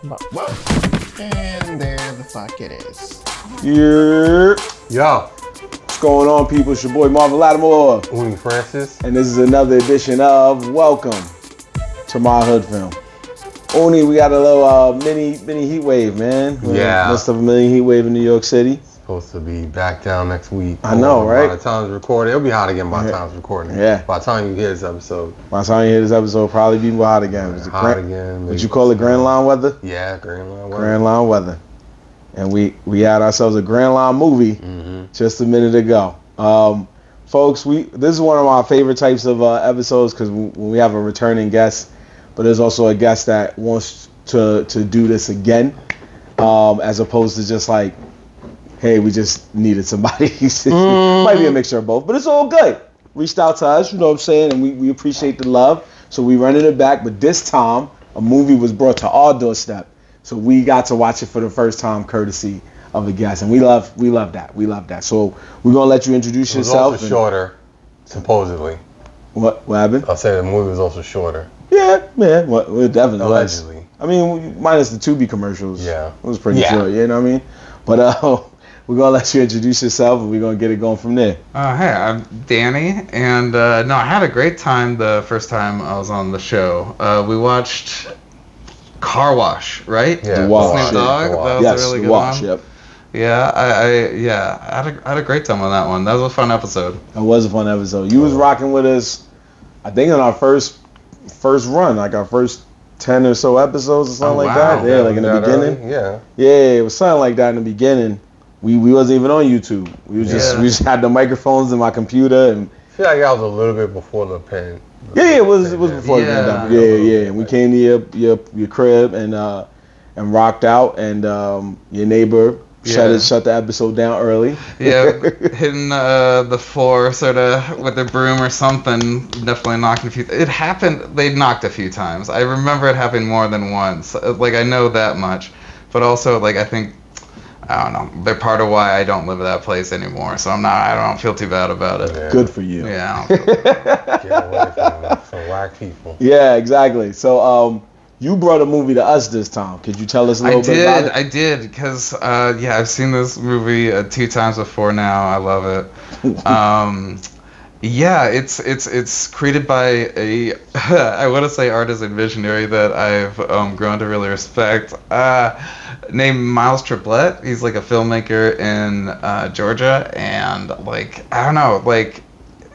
And there the fuck it is. Yeah. Yo. What's going on, people? It's your boy Marvin Lattimore. Uni Francis. And this is another edition of Welcome to My Hood Film. Uni, we got a little mini heat wave, man. Yeah. Midst of a mini heat wave in New York City. Supposed to be back down next week. I know, right? By the time it's recorded, it'll be hot again by the time it's recording. Yeah. By the time you hear this episode. By the time you hear this episode, it'll probably be hot again. Hot again. Would you call it Grand Line weather? Yeah, Grand Line weather. Grand Line weather. And we had ourselves a Grand Line movie just a minute ago. Folks, this is one of my favorite types of episodes because when we have a returning guest, but there's also a guest that wants to do this again, as opposed to just like, hey, we just needed somebody. Might be a mixture of both, but it's all good. Reached out to us, you know what I'm saying, and we appreciate the love, so we running it back. But this time, a movie was brought to our doorstep, so we got to watch it for the first time, courtesy of a guest, and we love that. We love that. So we're gonna let you introduce yourself. It was also shorter, supposedly. What happened? I'll say the movie was also shorter. Yeah, well, it definitely Allegedly. was. I mean, minus the Tubi commercials. Yeah. It was pretty short, you know what I mean? But we're going to let you introduce yourself, and we're going to get it going from there. Hey, I'm Dani, and no, I had a great time the first time I was on the show. We watched Car Wash, right? Yeah. The Wash. Snoop Dogg. The Wash. That was Yes, a really The good Wash, one. yep. Yeah, I had a great time on that one. That was a fun episode. It was a fun episode. You was rocking with us, I think, in our first run, like our first 10 or so episodes or something like that. Yeah, like in the beginning. Early? Yeah. Yeah, it was something like that in the beginning. We wasn't even on YouTube. We just had the microphones in my computer and. I feel like that was a little bit before the pen. Yeah, it was before the Yeah. pandemic. Yeah. And we came to your crib and rocked out, and your neighbor shut the episode down early. Yeah, hitting the floor sort of with a broom or something, definitely knocking a few. It happened. They knocked a few times. I remember it happening more than once. Like I know that much, but also like I think. I don't know. They're part of why I don't live at that place anymore, so I don't feel too bad about it. Yeah. Good for you. Yeah. I don't feel Get away from some whack people. Yeah, exactly. So you brought a movie to us this time. Could you tell us a little bit about it? I did, because I've seen this movie 2 times before now. I love it. Yeah, it's created by a I want to say artist and visionary that I've grown to really respect. Named Miles Triplett. He's like a filmmaker in Georgia, and like I don't know, like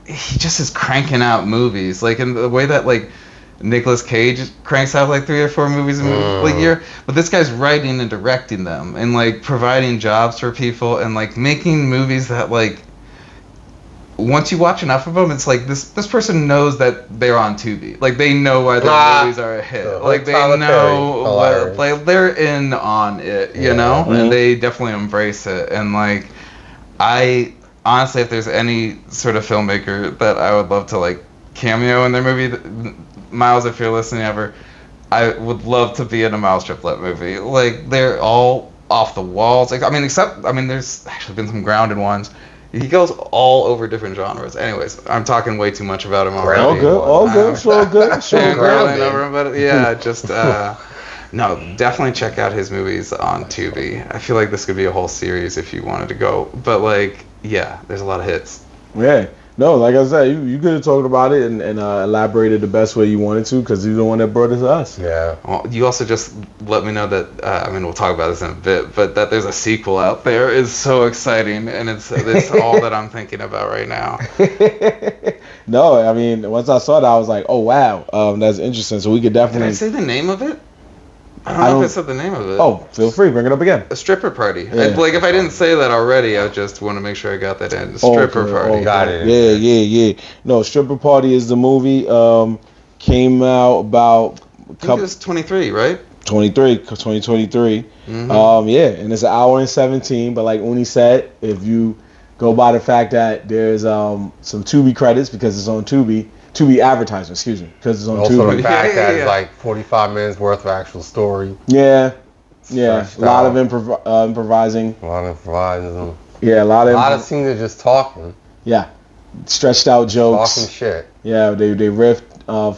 he just is cranking out movies, like in the way that like Nicolas Cage cranks out like 3 or 4 movies a year, but this guy's writing and directing them and like providing jobs for people and like making movies that like once you watch enough of them, it's like this person knows that they're on Tubi. Like they know why their movies are a hit. Like they know what, like they're in on it, you know, and they definitely embrace it. And like I honestly, if there's any sort of filmmaker that I would love to like cameo in their movie, Miles, if you're listening ever, I would love to be in a Miles Triplett movie. Like they're all off the walls. Like there's actually been some grounded ones. He goes all over different genres. Anyways, I'm talking way too much about him already. All good. So good. But yeah, just no, definitely check out his movies on Tubi. I feel like this could be a whole series if you wanted to go. But like, yeah, there's a lot of hits. Yeah. No, like I said, you could have talked about it and elaborated the best way you wanted to, because you're the one that brought it to us. Yeah. Well, you also just let me know that, we'll talk about this in a bit, but that there's a sequel out there is so exciting, and it's all that I'm thinking about right now. No, I mean, once I saw that, I was like, oh, wow, that's interesting. So we could definitely... Did I say the name of it? I don't know if I said the name of it. Oh, feel free, bring it up again. A stripper party. Yeah. Like, if I didn't say that already, I just want to make sure I got that in. Stripper party. Got it. Yeah. No, Stripper Party is the movie. Came out about... I think it was 23, right? 2023. Yeah, and it's an hour and 17, but like Uni said, if you go by the fact that there's some Tubi credits, because it's on Tubi advertisement, because it's on also Tubi. the fact that it's like 45 minutes worth of actual story. Yeah, a lot of improvising. A lot of improvising. Yeah, a lot of scenes of just talking. Yeah, stretched out jokes. Talking shit. Yeah, they riffed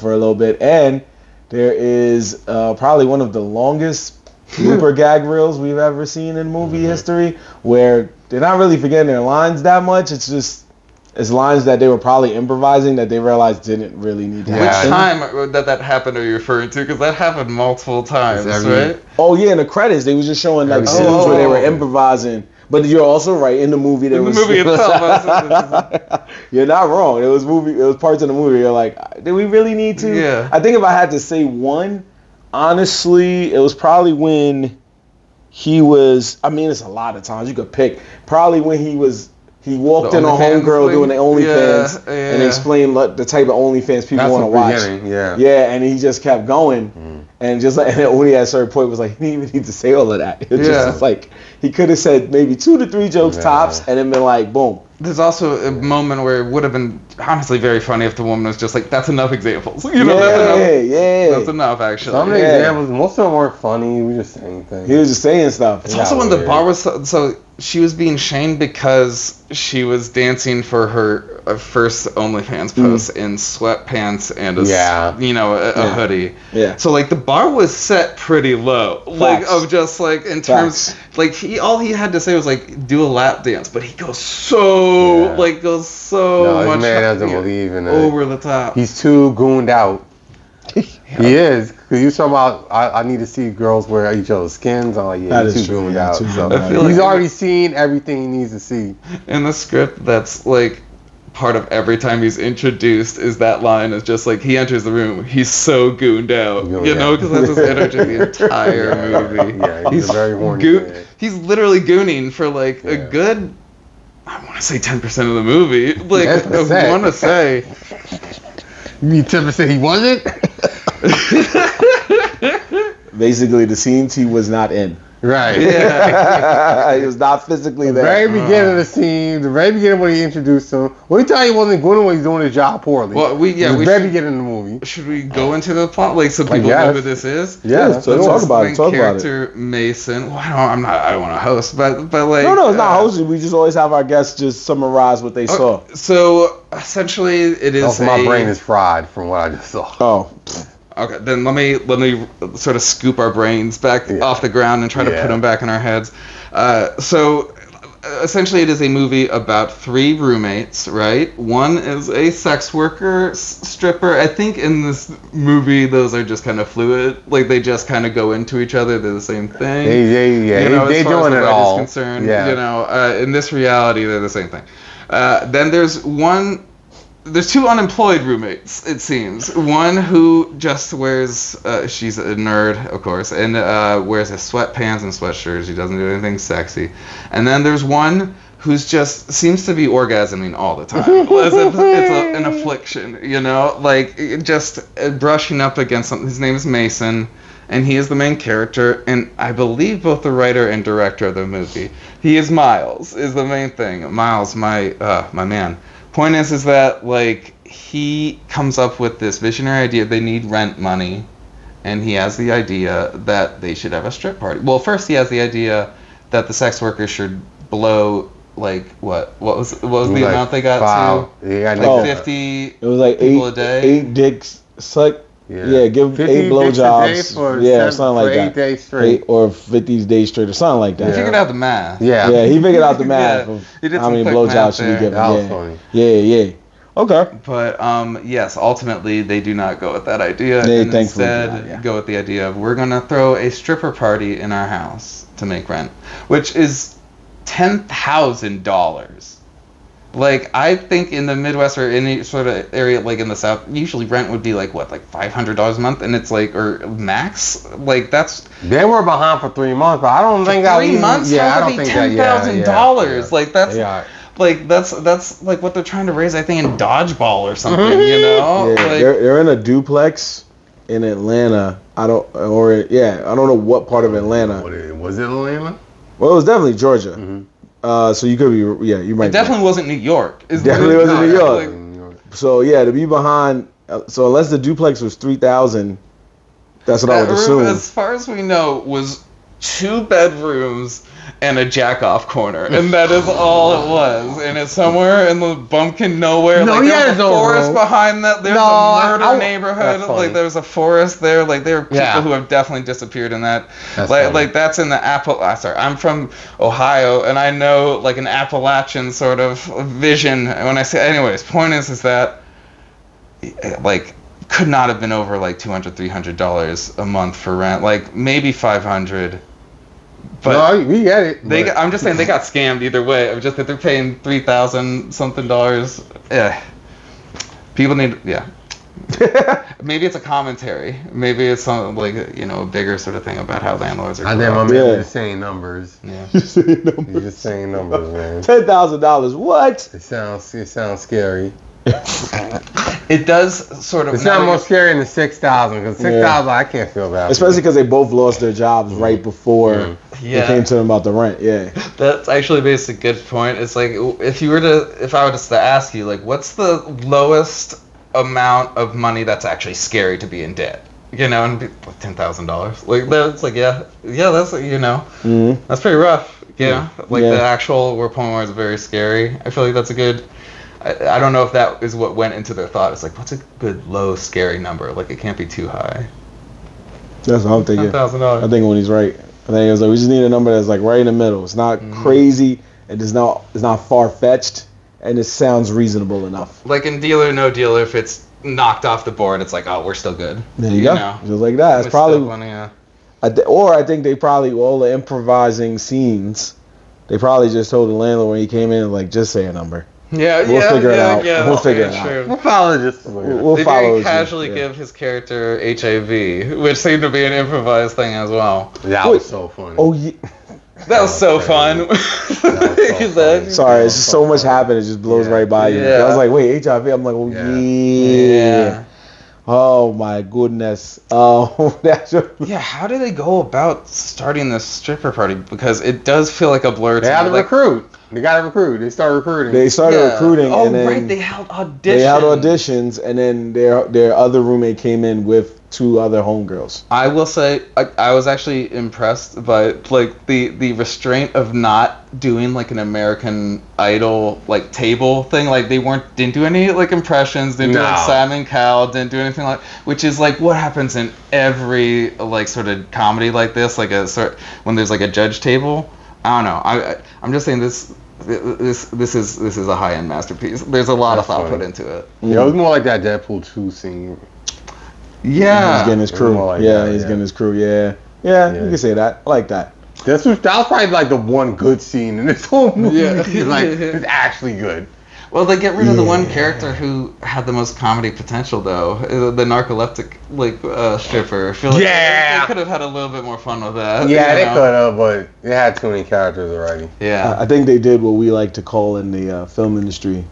for a little bit, and there is probably one of the longest blooper gag reels we've ever seen in movie history, where they're not really forgetting their lines that much. It's lines that they were probably improvising that they realized didn't really need to Yeah. Which happen. time that happened are you referring to? Because that happened multiple times, every- right? Oh yeah, in the credits they was just showing like Oh. scenes where they were improvising. But you're also right. In the movie, there In the was movie itself. You're not wrong. It was parts of the movie. You're like, did we really need to? Yeah. I think if I had to say one, honestly, it was probably when he was. I mean, it's a lot of times you could pick. Probably when he walked The in on OnlyFans homegirl thing? doing the OnlyFans Yeah, and yeah. explained the type of OnlyFans people That's want to the watch. beginning, yeah. Yeah, and he just kept going, and just like, and then when he at a certain point was like, he didn't even need to say all of that. It was Yeah. just like he could have said maybe 2 to 3 jokes tops, and then been like, boom. There's also a moment where it would have been honestly very funny if the woman was just like, "That's enough examples." You know, that's enough. That's enough, actually. Some of the Yeah. examples, most of them weren't funny. We just saying things. He was just saying stuff. It's also when the weird. bar was so she was being shamed because she was dancing for her first OnlyFans post in sweatpants and a hoodie. Yeah. So like the bar was set pretty low, like Facts. of just like in terms like all he had to say was like do a lap dance, but he goes so No, much this man doesn't believe in it. over the top. He's too gooned out. He is. Because you talking about, I need to see girls wear each other's skins. I'm like, yeah, That he's is too true, gooned yeah, out. too So gooned out. I feel he's like- already seen everything he needs to see. In the script, that's like part of every time he's introduced is that line is just like he enters the room, he's so gooned out, you know, because that's his energy the entire movie. Yeah, he's a very horny man. He's literally gooning for like a good, I want to say 10% of the movie. Like, I 10%. want to say. You mean 10% he wasn't? Basically, the scenes he was not in. Right. Yeah. He was not physically The there. very beginning of the scene, the very beginning when he introduced him. Well, he thought he wasn't good when he's doing his job poorly. Well, the very should, beginning of the movie. should we go into the plot, like, so people know guess. who this is? Yeah, so Let's talk just about main it. Talk about it. character Mason. Well, I don't want to host, but like. No, it's not hosting. We just always have our guests just summarize what they saw. So essentially, it is. Also, my brain is fried from what I just saw. Oh, Okay, then let me sort of scoop our brains back off the ground and try to put them back in our heads. So essentially, it is a movie about 3 roommates, right? One is a sex worker, stripper. I think in this movie, those are just kind of fluid. Like they just kind of go into each other. They're the same thing. They as far as doing the it writer's all. concerned, Yeah. you know, in this reality, they're the same thing. Then there's 2 unemployed roommates, it seems. One who just wears, she's a nerd, of course, and wears his sweatpants and sweatshirts. She doesn't do anything sexy. And then there's one who's just seems to be orgasming all the time. As if it's an affliction, you know? Like, just brushing up against something. His name is Mason, and he is the main character, and I believe both the writer and director of the movie. He is Miles, is the main thing. Miles, my man. Point is that like he comes up with this visionary idea. They need rent money, and he has the idea that they should have a strip party. Well, first he has the idea that the sex workers should blow like what was the Like amount they got to? They got Like 50. it was like people a day? 8 dicks suck. Yeah, give 50 8 dicks a day blowjobs. for Yeah, something like 8 that. days straight. 8 or 50 days straight or something like He that. figured out the math. Yeah. Yeah, he figured out the math Yeah, of he did how some many quick blowjobs math should be there. given. That was Yeah. funny. Yeah. Okay. But yes, ultimately they do not go with that idea, They and thankfully do instead not, yeah. go with the idea of we're gonna throw a stripper party in our house to make rent, which is $10,000. Like I think in the Midwest or any sort of area like in the South, usually rent would be like what, like $500 a month, and it's like or max, like that's They were behind for 3 months, but I don't think that 3 months. Yeah, How I would don't be think that. $10,000. Like that's. Yeah. Like that's like what they're trying to raise, I think, in dodgeball or something, you know? Yeah, Like, they're in a duplex in Atlanta. I don't know what part of Atlanta. Was it Atlanta? Well, it was definitely Georgia. So you could be, you might. it definitely wasn't New York. Definitely wasn't New York. Like, So yeah, to be behind. So unless the duplex was 3,000, that's what I would that room, assume. as far as we know, was 2 bedrooms and a jack-off corner, and that is all it was. And it's somewhere in the bumpkin nowhere. No, like yeah, there's a no forest room. behind that. There's No, a murder that's neighborhood. funny. Like there's a forest there. Like there are people Yeah. who have definitely disappeared in that. That's like funny. like that's in the sorry, I'm from Ohio, and I know like an Appalachian sort of vision. When I say, anyways, point is that like could not have been over like $200-$300 a month for rent. Like maybe $500. But no, we get it. I'm just saying they got scammed either way. I'm just that they're paying $3,000 something. Yeah, people need. Yeah, maybe it's a commentary. Maybe it's something like a bigger sort of thing about how landlords are. I think my corrupt. man was just saying numbers. Yeah. He's just saying numbers, man. $10,000. What? It sounds scary. It does sort of. It's not more scary than 6,000 because 6,000 I can't feel bad. Especially because they both lost their jobs right before Yeah. they came to them about the rent. Yeah. That's actually makes a good point. It's like if I were to ask you, like, what's the lowest amount of money that's actually scary to be in debt? And be like $10,000. Like that's like that's that's pretty rough. Like the actual point where it's very scary. I feel like that's a good. I don't know if that is what went into their thought. It's like, what's a good low scary number? Like it can't be too high. That's what I'm thinking. $10,000. I think when he's right. I think it's like we just need a number that's like right in the middle. It's not crazy. It's not far fetched, and it sounds reasonable enough. Like in Deal or No Deal, if it's knocked off the board, it's like, oh, we're still good. There you go. Just like that. It's probably. Or I think they probably all the improvising scenes. They probably just told the landlord when he came in, like, just say a number. Yeah, We'll figure it out. Yeah, We'll figure it true. out. We'll follow this. We'll They follow. very casually give his character HIV, which seemed to be an improvised thing as well. That was so funny. Oh yeah. That was so fun. funny. Sorry, it's just so much happened. It just blows right by you. Yeah. I was like, wait, HIV. I'm like, oh yeah. Oh my goodness. Oh, that's. Yeah, how do they go about starting this stripper party? Because it does feel like a blur. They had to recruit. They got to recruit. They started recruiting. They started recruiting. Oh, and then right. They held auditions. They had auditions, and then their other roommate came in with 2 other homegirls. I will say I was actually impressed by like the restraint of not doing like an American Idol like table thing. Like they didn't do any like impressions, didn't do like Simon Cowell, didn't do anything like, which is like what happens in every like sort of comedy like this, like when there's like a judge table. I don't know. I'm just saying this is a high-end masterpiece. There's a lot of thought put into it. Yeah, it was more like that Deadpool 2 scene. Yeah. He's getting his crew. Like he's getting his crew. Yeah, you can say that. I like that. That was probably like the one good scene in this whole movie. Yeah. Like, it's actually good. Well, they get rid of the one character who had the most comedy potential, though. The narcoleptic, stripper. I feel like they could have had a little bit more fun with that. Yeah, they could have, but they had too many characters already. Yeah. I think they did what we like to call in the film industry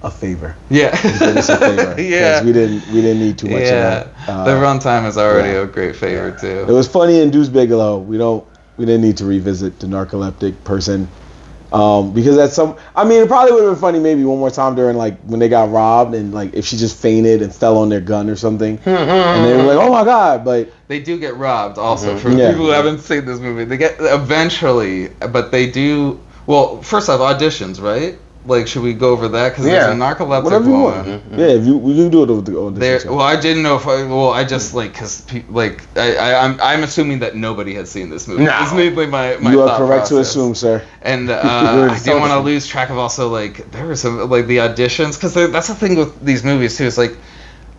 a favor. Yeah. They did us a favor. Yeah. We didn't need too much of that. The runtime is already a great favor, too. It was funny in Deuce Bigelow. We didn't need to revisit the narcoleptic person. Because it probably would have been funny maybe one more time during like when they got robbed and like if she just fainted and fell on their gun or something, and they were like, "Oh my god!" But they do get robbed also. For people who haven't seen this movie, they get eventually, but they do. Well, first off, auditions, right? Like, should we go over that? Because there's a narcoleptic whatever you want. woman. Yeah, we can do it with the auditions. Well, I didn't know if I just because I'm assuming that nobody had seen this movie. No. It's mainly my You are thought correct to process. assume, sir. And I didn't want to lose track of also like there were some like the auditions because that's the thing with these movies too. It's like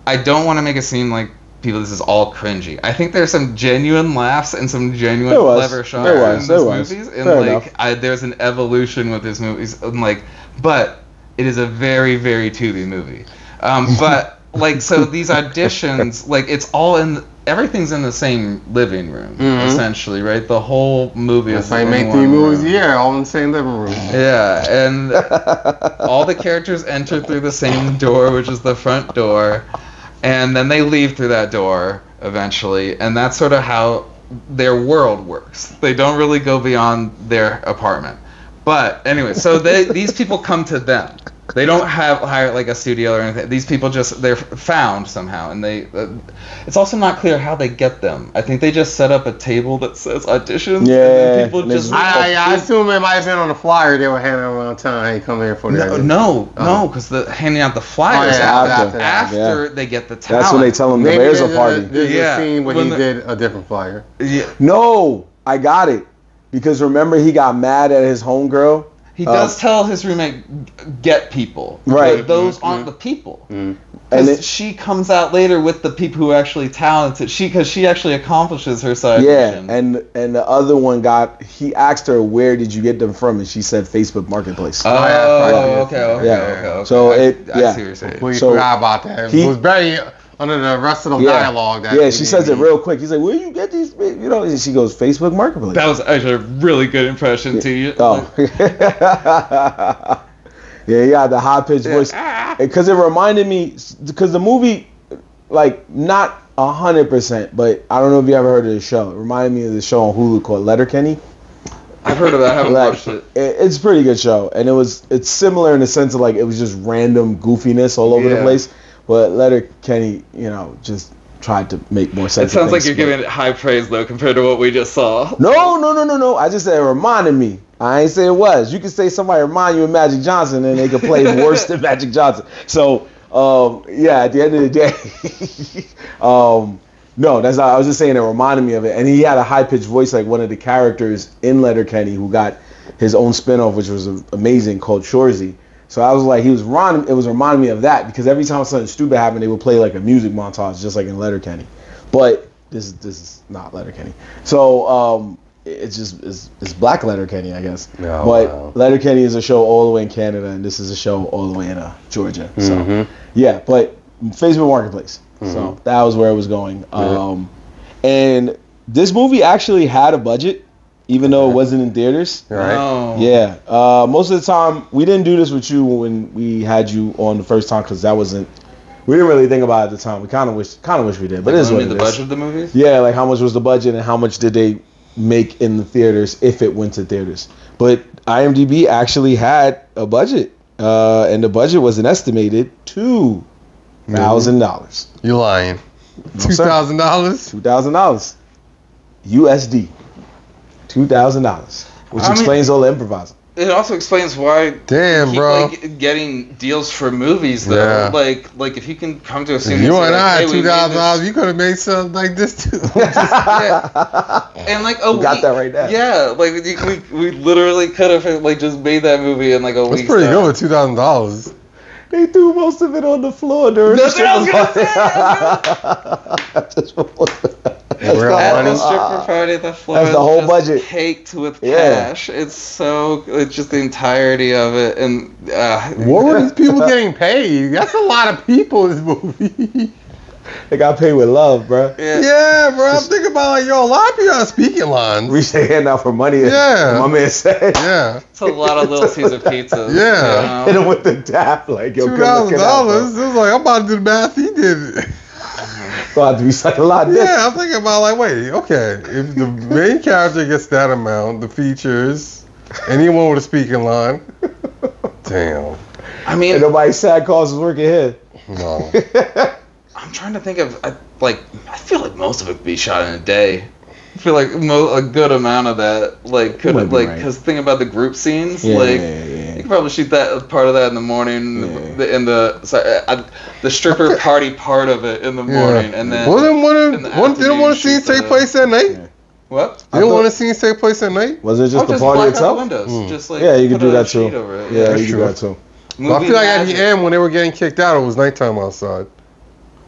I don't want to make it seem like this is all cringy. I think there's some genuine laughs and some genuine clever shots in these movies, and Fair there's an evolution with these movies, and but it is a very very Tubi movie. But so these auditions, it's all everything's in the same living room essentially, right? The whole movie is. They make 3 movies a year, all in the same living room. Yeah, and all the characters enter through the same door, which is the front door. And then they leave through that door eventually, and that's sort of how their world works. They don't really go beyond their apartment. But anyway, so these people come to them, They don't hire like a studio or anything. These people they're found somehow, and it's also not clear how they get them. I think they just set up a table that says auditions. Yeah, and then people just. I assume it might have been on the flyer they were handing around town. Hey, come here for that. No, because the handing out the flyers after they get the talent. That's when they tell them there's a party. There's a scene where he did a different flyer. Yeah. No, I got it. Because remember, he got mad at his homegirl. He does tell his roommate, get people. Right. But those aren't the people. And she comes out later with the people who are actually talented. Because she actually accomplishes her side mission. And the other one he asked her, where did you get them from? And she said Facebook Marketplace. Okay. So I see what you're saying. We forgot about that. It was very under the rest of the dialogue. She says it real quick. He's like, where you get these? And she goes, Facebook Marketplace. That was actually a really good impression to you. Oh. Yeah, he had the high-pitched voice. Because it reminded me, because the movie, like, not 100%, but I don't know if you ever heard of the show. It reminded me of the show on Hulu called Letterkenny. I've heard of that. I haven't watched it. It's a pretty good show. And it's similar in the sense of, like, it was just random goofiness all over the place. But Letterkenny, just tried to make more sense. It sounds like you're giving it high praise, though, compared to what we just saw. No. I just said it reminded me. I ain't say it was. You could say somebody remind you of Magic Johnson, and they could play worse than Magic Johnson. So, at the end of the day, no, that's not. I was just saying it reminded me of it. And he had a high-pitched voice like one of the characters in Letterkenny who got his own spinoff, which was amazing, called Shorzy. So I was like, it was reminding me of that, because every time something stupid happened, they would play like a music montage, just like in Letterkenny. But this is not Letterkenny. So it's Black Letterkenny, I guess. Oh, but Letterkenny is a show all the way in Canada, and this is a show all the way in Georgia. So but Facebook Marketplace. So that was where it was going. And this movie actually had a budget. Even though it wasn't in theaters. Right. Oh. Yeah. Most of the time, we didn't do this with you when we had you on the first time, because we didn't really think about it at the time. We kind of wish we did, but it is what it is. The budget of the movies? Yeah, like how much was the budget and how much did they make in the theaters if it went to theaters. But IMDb actually had a budget, and the budget was an estimated $2,000. You lying? $2,000? $2,000 USD. $2,000, which explains all the improvising. It also explains why bro. Getting deals for movies though. Yeah. Like if you can come to a scene. You and I had $2,000. You could have made something like this too. And like got that right now. Yeah, like we literally could have like just made that movie in like a week. That's pretty good with $2,000. They threw most of it on the floor during the stripper party. At the stripper party, the floor that's the whole just budget caked with cash. It's just the entirety of it. And what were these people getting paid? That's a lot of people in this movie. They got paid with love, bro. Yeah, bro. I'm thinking about a lot of people are speaking lines. Reach their hand out for money. Yeah. My man said. Yeah. It's a lot of Little Caesar pizzas. Yeah. Hit him with the tap, like yo, $2,000. It was like I'm about to do the math. He did it. So I have to be such a lot. Yeah, I'm thinking about wait, okay, if the main character gets that amount, the features, anyone with a speaking line, damn. I mean, and nobody's sad cause is working here. No. I'm trying to think of I feel like most of it could be shot in a day. I feel like a good amount of that could because think about the group scenes. You could probably shoot that part of that in the morning, the stripper party part of it in the morning, and then didn't one of the scenes take place at night? Yeah. What? Didn't one of the scenes take place at night? Was it just the party itself? Windows. Just you could do that too. Yeah, you could do that too. But I feel like at the end when they were getting kicked out, it was nighttime outside.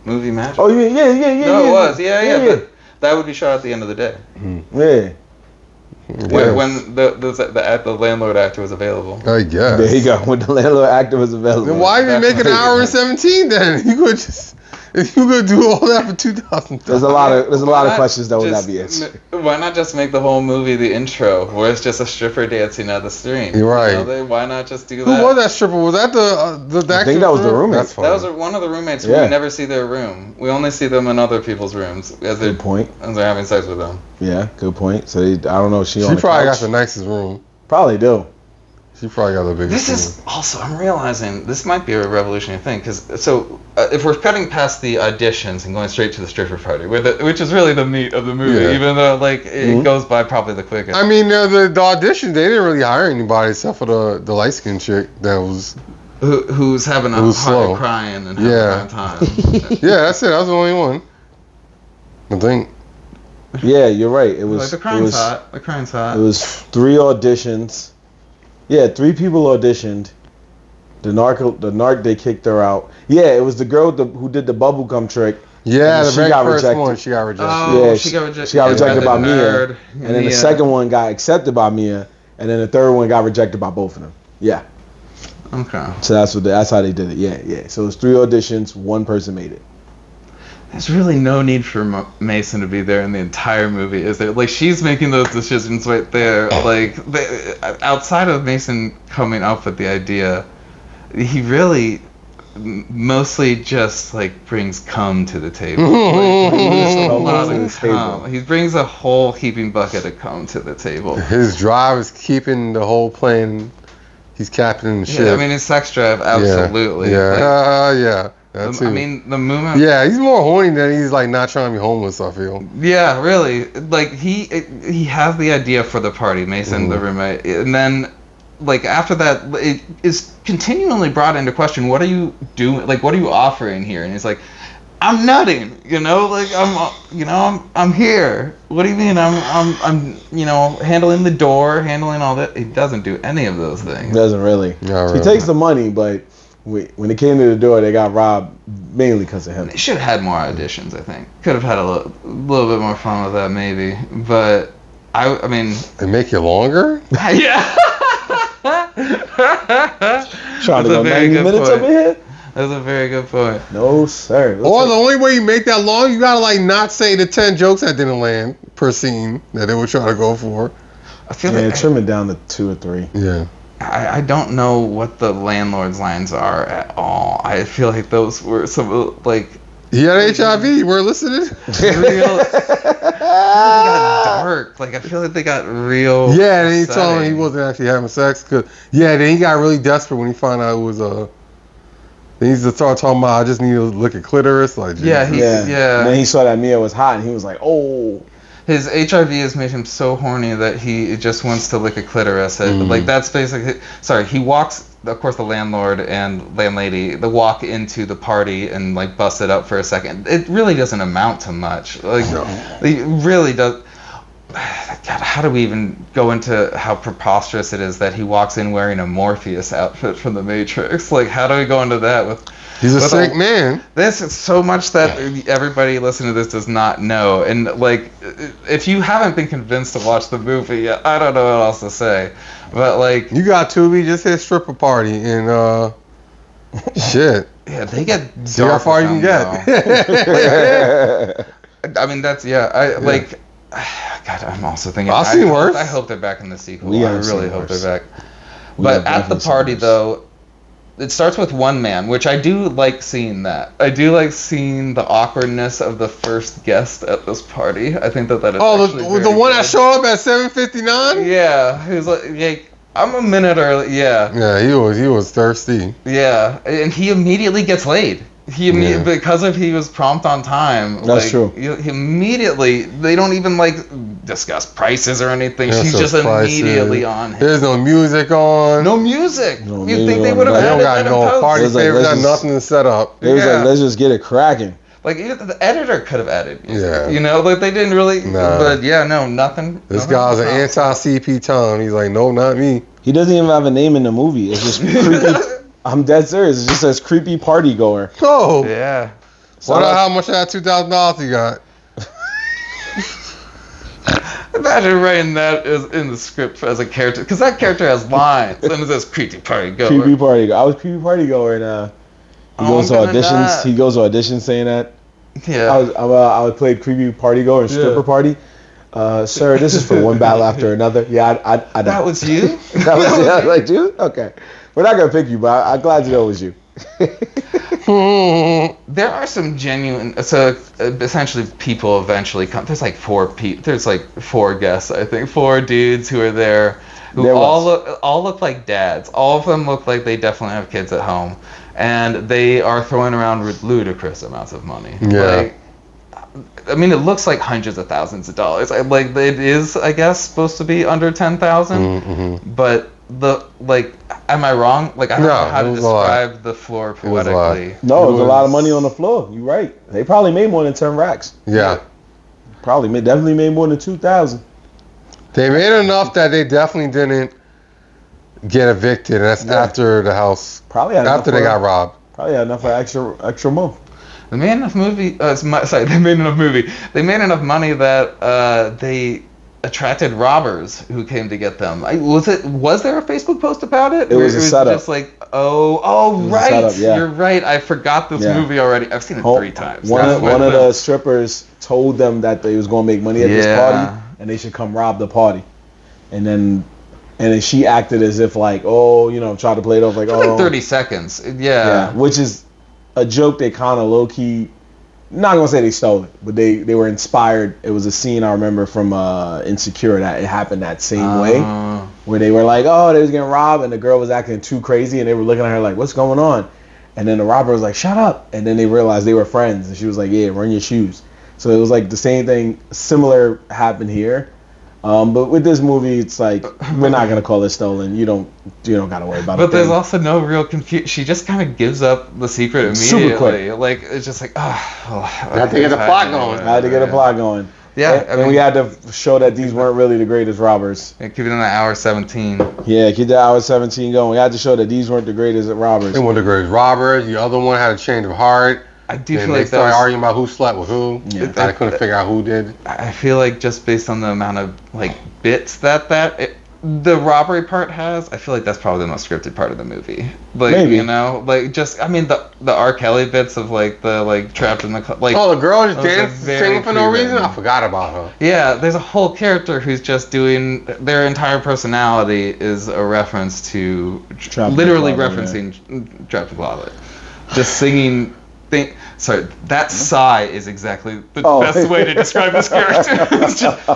Movie magic. Oh yeah. No, it was. Yeah. But that would be shot at the end of the day. Yeah. When the landlord actor was available. I guess. There you go. When the landlord actor was available. Then why even make an hour and 17 then? You could just if you could do all that for $2,000. There's a lot of questions that would not be answered. Why not just make the whole movie the intro, where it's just a stripper dancing at the stream? You're right. Why not just do that? Who was that stripper? Was that the I think that was the roommate. That was one of the roommates. We never see their room. We only see them in other people's rooms as they're having sex with them. Yeah, good point. So I don't know. She probably got the nicest room. Probably do. She probably got the biggest. This is also, I'm realizing this might be a revolutionary thing, because if we're cutting past the auditions and going straight to the stripper party, which is really the meat of the movie, Yeah. even though it goes by probably the quickest. I mean, the audition, they didn't really hire anybody except for the light skinned chick that was. Who's having a Who's hard slow. crying and having Yeah. a hard time. Yeah, that's it. That was the only one. I think. Yeah, you're right. It was. Like the it crying's was, hot. The crying's hot. It was 3 auditions. Yeah, 3 people auditioned. The narc, they kicked her out. Yeah, it was the girl who did the bubblegum trick. Yeah, And the she very got first rejected. one, she got rejected. Oh, Yeah, she got rejected. She got rejected by Mia. Nerd. And then Mia. the second one got accepted by Mia. And then the third one got rejected by both of them. Yeah. Okay. So that's how they did it. Yeah. So it was 3 auditions, 1 person made it. There's really no need for Mason to be there in the entire movie, is there? Like, she's making those decisions right there. Like, outside of Mason coming up with the idea, he really mostly just like brings cum to the table. Like, he brings a lot of cum. He brings a whole heaping bucket of cum to the table. His drive is keeping the whole plane. He's captaining the ship. Yeah, I mean, his sex drive, absolutely. Yeah, Like, yeah. That too. I mean, the moment. Yeah, he's more horny than he's like not trying to be homeless, I feel. Yeah, really. Like he has the idea for the party, Mason, the roommate, and then like after that, it is continually brought into question. What are you doing? Like, what are you offering here? And he's like, I'm nutting. You know, like I'm here. What do you mean? I'm handling the door, handling all that. He doesn't do any of those things. He doesn't really. Yeah, He takes the money, but when it came to the door, they got robbed mainly because of him. They should have had more auditions, I think. Could have had a little bit more fun with that, maybe. But, I mean... They make it longer? Yeah! Trying to go 90 minutes over here? That's a very good point. No, sir. Or the only way you make that long, you gotta like not say the 10 jokes that didn't land per scene that they were trying to go for. I feel yeah, like... trim it down to 2 or 3. Yeah. I don't know what the landlord's lines are at all. I feel like those were some, like... He had HIV, you weren't listening? Real... they got dark. Like, I feel like they got real... Yeah, and he told him he upsetting. wasn't actually having sex. Then he got really desperate when he found out it was Then he started talking about, I just need to look at clitoris. Like, Yeah, Jesus. Yeah. And then he saw that Mia was hot, and he was like, oh. His HIV has made him so horny that he just wants to lick a clitoris. Like, that's basically... Sorry, he walks... Of course, the landlord and landlady, they walk into the party and, like, bust it up for a second. It really doesn't amount to much. Like, it really does... God, how do we even go into how preposterous it is that he walks in wearing a Morpheus outfit from The Matrix? Like, how do we go into that with... He's a sick man. This is so much that everybody listening to this does not know. And, like, if you haven't been convinced to watch the movie, I don't know what else to say. But, like... You got Tubi, just hit stripper party, and, shit. Yeah, they get dark. See how far you can get. I mean, that's... Yeah, like... God, I'm also thinking... I've seen worse. I hope they're back in the sequel. We I have really seen hope worse. they're back. We But have at the definitely seen party, worse. though... It starts with one man, which I do like seeing that. I do like seeing the awkwardness of the first guest at this party. I think that is actually the very one that good. showed up at 7:59? Yeah, who's like, I'm a minute early. Yeah, Yeah, he was thirsty. yeah, and he immediately gets laid. Because he was prompt on time. That's like, true. He immediately, they don't even like discuss prices or anything. Yeah, She's so just prices. immediately on him. There's no music on. No music. No You'd music think they on. would have They They don't added got that in no post. party It was like, favors, let's got just- nothing to set up. It was Yeah. like, let's just get it cracking. Like, even the editor could have added music. Yeah. You know, like, they didn't really... Nah. But, yeah, no, nothing. This nothing guy's an was anti-CP Tom. He's like, no, not me. He doesn't even have a name in the movie. It's just creepy. I'm dead serious. It just says creepy party goer. Oh, Yeah. wonder how much of that $2,000 he got. Imagine writing that in the script as a character, because that character has lines, and it says creepy party goer. Creepy party goer. I was creepy party goer, and he Oh, goes to I'm gonna auditions. not. He goes to auditions saying that. Yeah. I would play creepy party goer and stripper Yeah. party. Sir, this is for one battle after another. Yeah, I know. That was you? That was like you? Okay. We're not gonna pick you, but I'm glad to know it was you. There are some genuine. So essentially, people eventually come. There's like four guests, I think, 4 dudes who are there, who There all look like dads. All of them look like they definitely have kids at home, and they are throwing around ludicrous amounts of money. Yeah. Like, I mean, it looks like hundreds of thousands of dollars. Like, it is, I guess, supposed to be under 10,000. Mm-hmm. But am I wrong? Like, I don't know how to describe the floor poetically. No, it was a lot of money on the floor. You're right. They probably made more than 10 racks. Yeah. Definitely made more than 2,000. They made enough that they definitely didn't get evicted, and that's after the house. Probably had after they got robbed. Probably had enough for extra month. They made enough They made enough movie. They made enough money that they attracted robbers who came to get them. Was there a Facebook post about it? It was a setup. Just like, right. Setup, yeah. You're right. I forgot this movie already. I've seen it 3 times. One of the strippers told them that they was going to make money at this party and they should come rob the party. And then she acted as if like, tried to play it off like, like 30 seconds. Yeah. Which is a joke they kind of low key. Not gonna say they stole it, but they were inspired. It was a scene I remember from Insecure that it happened that same way, where they were like, they was getting robbed, and the girl was acting too crazy, and they were looking at her like, "What's going on?" And then the robber was like, "Shut up!" And then they realized they were friends, and she was like, "Yeah, run your shoes." So it was like the same thing, similar happened here. But with this movie, it's like we're not gonna call it stolen. You don't gotta worry about it. But there's also no real confusion. She just kind of gives up the secret immediately. Super quick. Like it's just like, I had to get the plot going. I had to get a plot going. Yeah, and we had to show that these weren't really the greatest robbers. Keep it in the hour 17. Yeah, keep the hour 17 going. We had to show that these weren't the greatest robbers. They weren't the greatest robbers. The other one had a change of heart. I do feel they like started arguing about who slept with who. Yeah. I couldn't figure out who did. I feel like just based on the amount of bits the robbery part has, I feel like that's probably the most scripted part of the movie. Maybe. The R. Kelly bits of the trapped in the the girl just dancing, singing for no reason. I forgot about her. Yeah, there's a whole character who's just doing their entire personality is a reference to literally referencing Trapped in the Closet, just singing. That sigh is exactly the best way to describe this character. It's just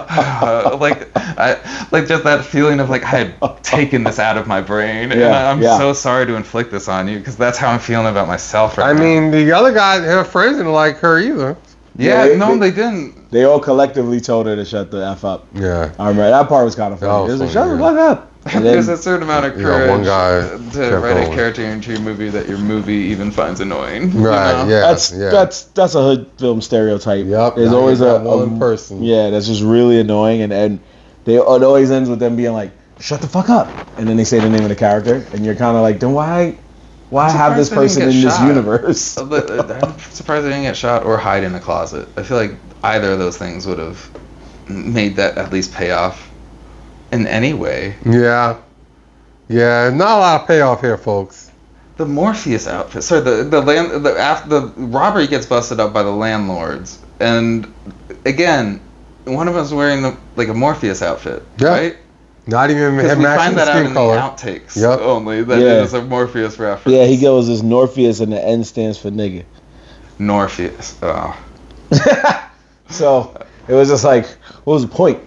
just that feeling of I had taken this out of my brain, and I'm so sorry to inflict this on you because that's how I'm feeling about myself right now. I mean, the other guy, her friends didn't like her either. They didn't. They all collectively told her to shut the F up. Yeah. I remember that part was kind of funny. It was like, shut the fuck up. And there's a certain amount of courage one guy to write a character into your movie that your movie even finds annoying. Right, That's a hood film stereotype. Yep. There's always a one person. Yeah, that's just really annoying, and it always ends with them being like, shut the fuck up. And then they say the name of the character, and you're kind of like, then why have this person in this universe? I'm surprised they didn't get shot or hide in a closet. I feel like either of those things would have made that at least pay off in any way. Yeah, not a lot of payoff here, folks. The Morpheus outfit. Sorry, the robbery gets busted up by the landlords, and again, one of us wearing a Morpheus outfit, right? Not even because we find that out in color. the outtakes only. That it is a Morpheus reference. Yeah, he goes as Norpheus, and the N stands for nigga. Norpheus. Oh. So it was just like, what was the point?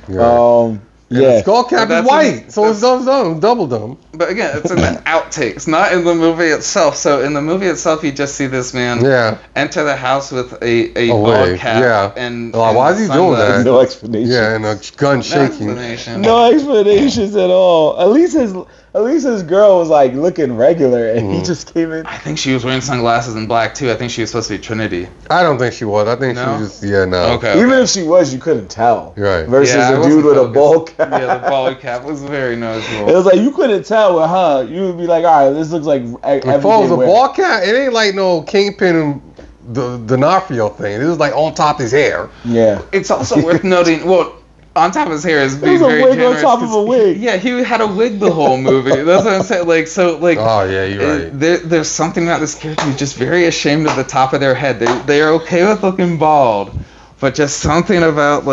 Yeah. The skull cap is white, so it's double dumb. But again, it's in the outtakes, not in the movie itself. So in the movie itself, you just see this man enter the house with a bald cap and why is he doing that? No explanation. Yeah, and a gun shaking. No explanations at all. At least his girl was looking regular, and he just came in. I think she was wearing sunglasses in black too. I think she was supposed to be Trinity. I don't think she was. I think she was just Okay. Even if she was, you couldn't tell. Right. Versus a dude with a bald cap. Yeah, the bald cap was very noticeable. It was like you couldn't tell with her. You would be like, all right, this looks like everything. If it was a bald cap, it ain't like no Kingpin D'Onofrio thing. It was on top of his hair. Yeah. It's also worth noting. Well, on top of his hair is being very generous. It was a generous. wig on top of a wig. Yeah, he had a wig the whole movie. That's what I'm saying. Oh yeah, you're right. There's something about this character who's just very ashamed of the top of their head. They are okay with looking bald, but just something about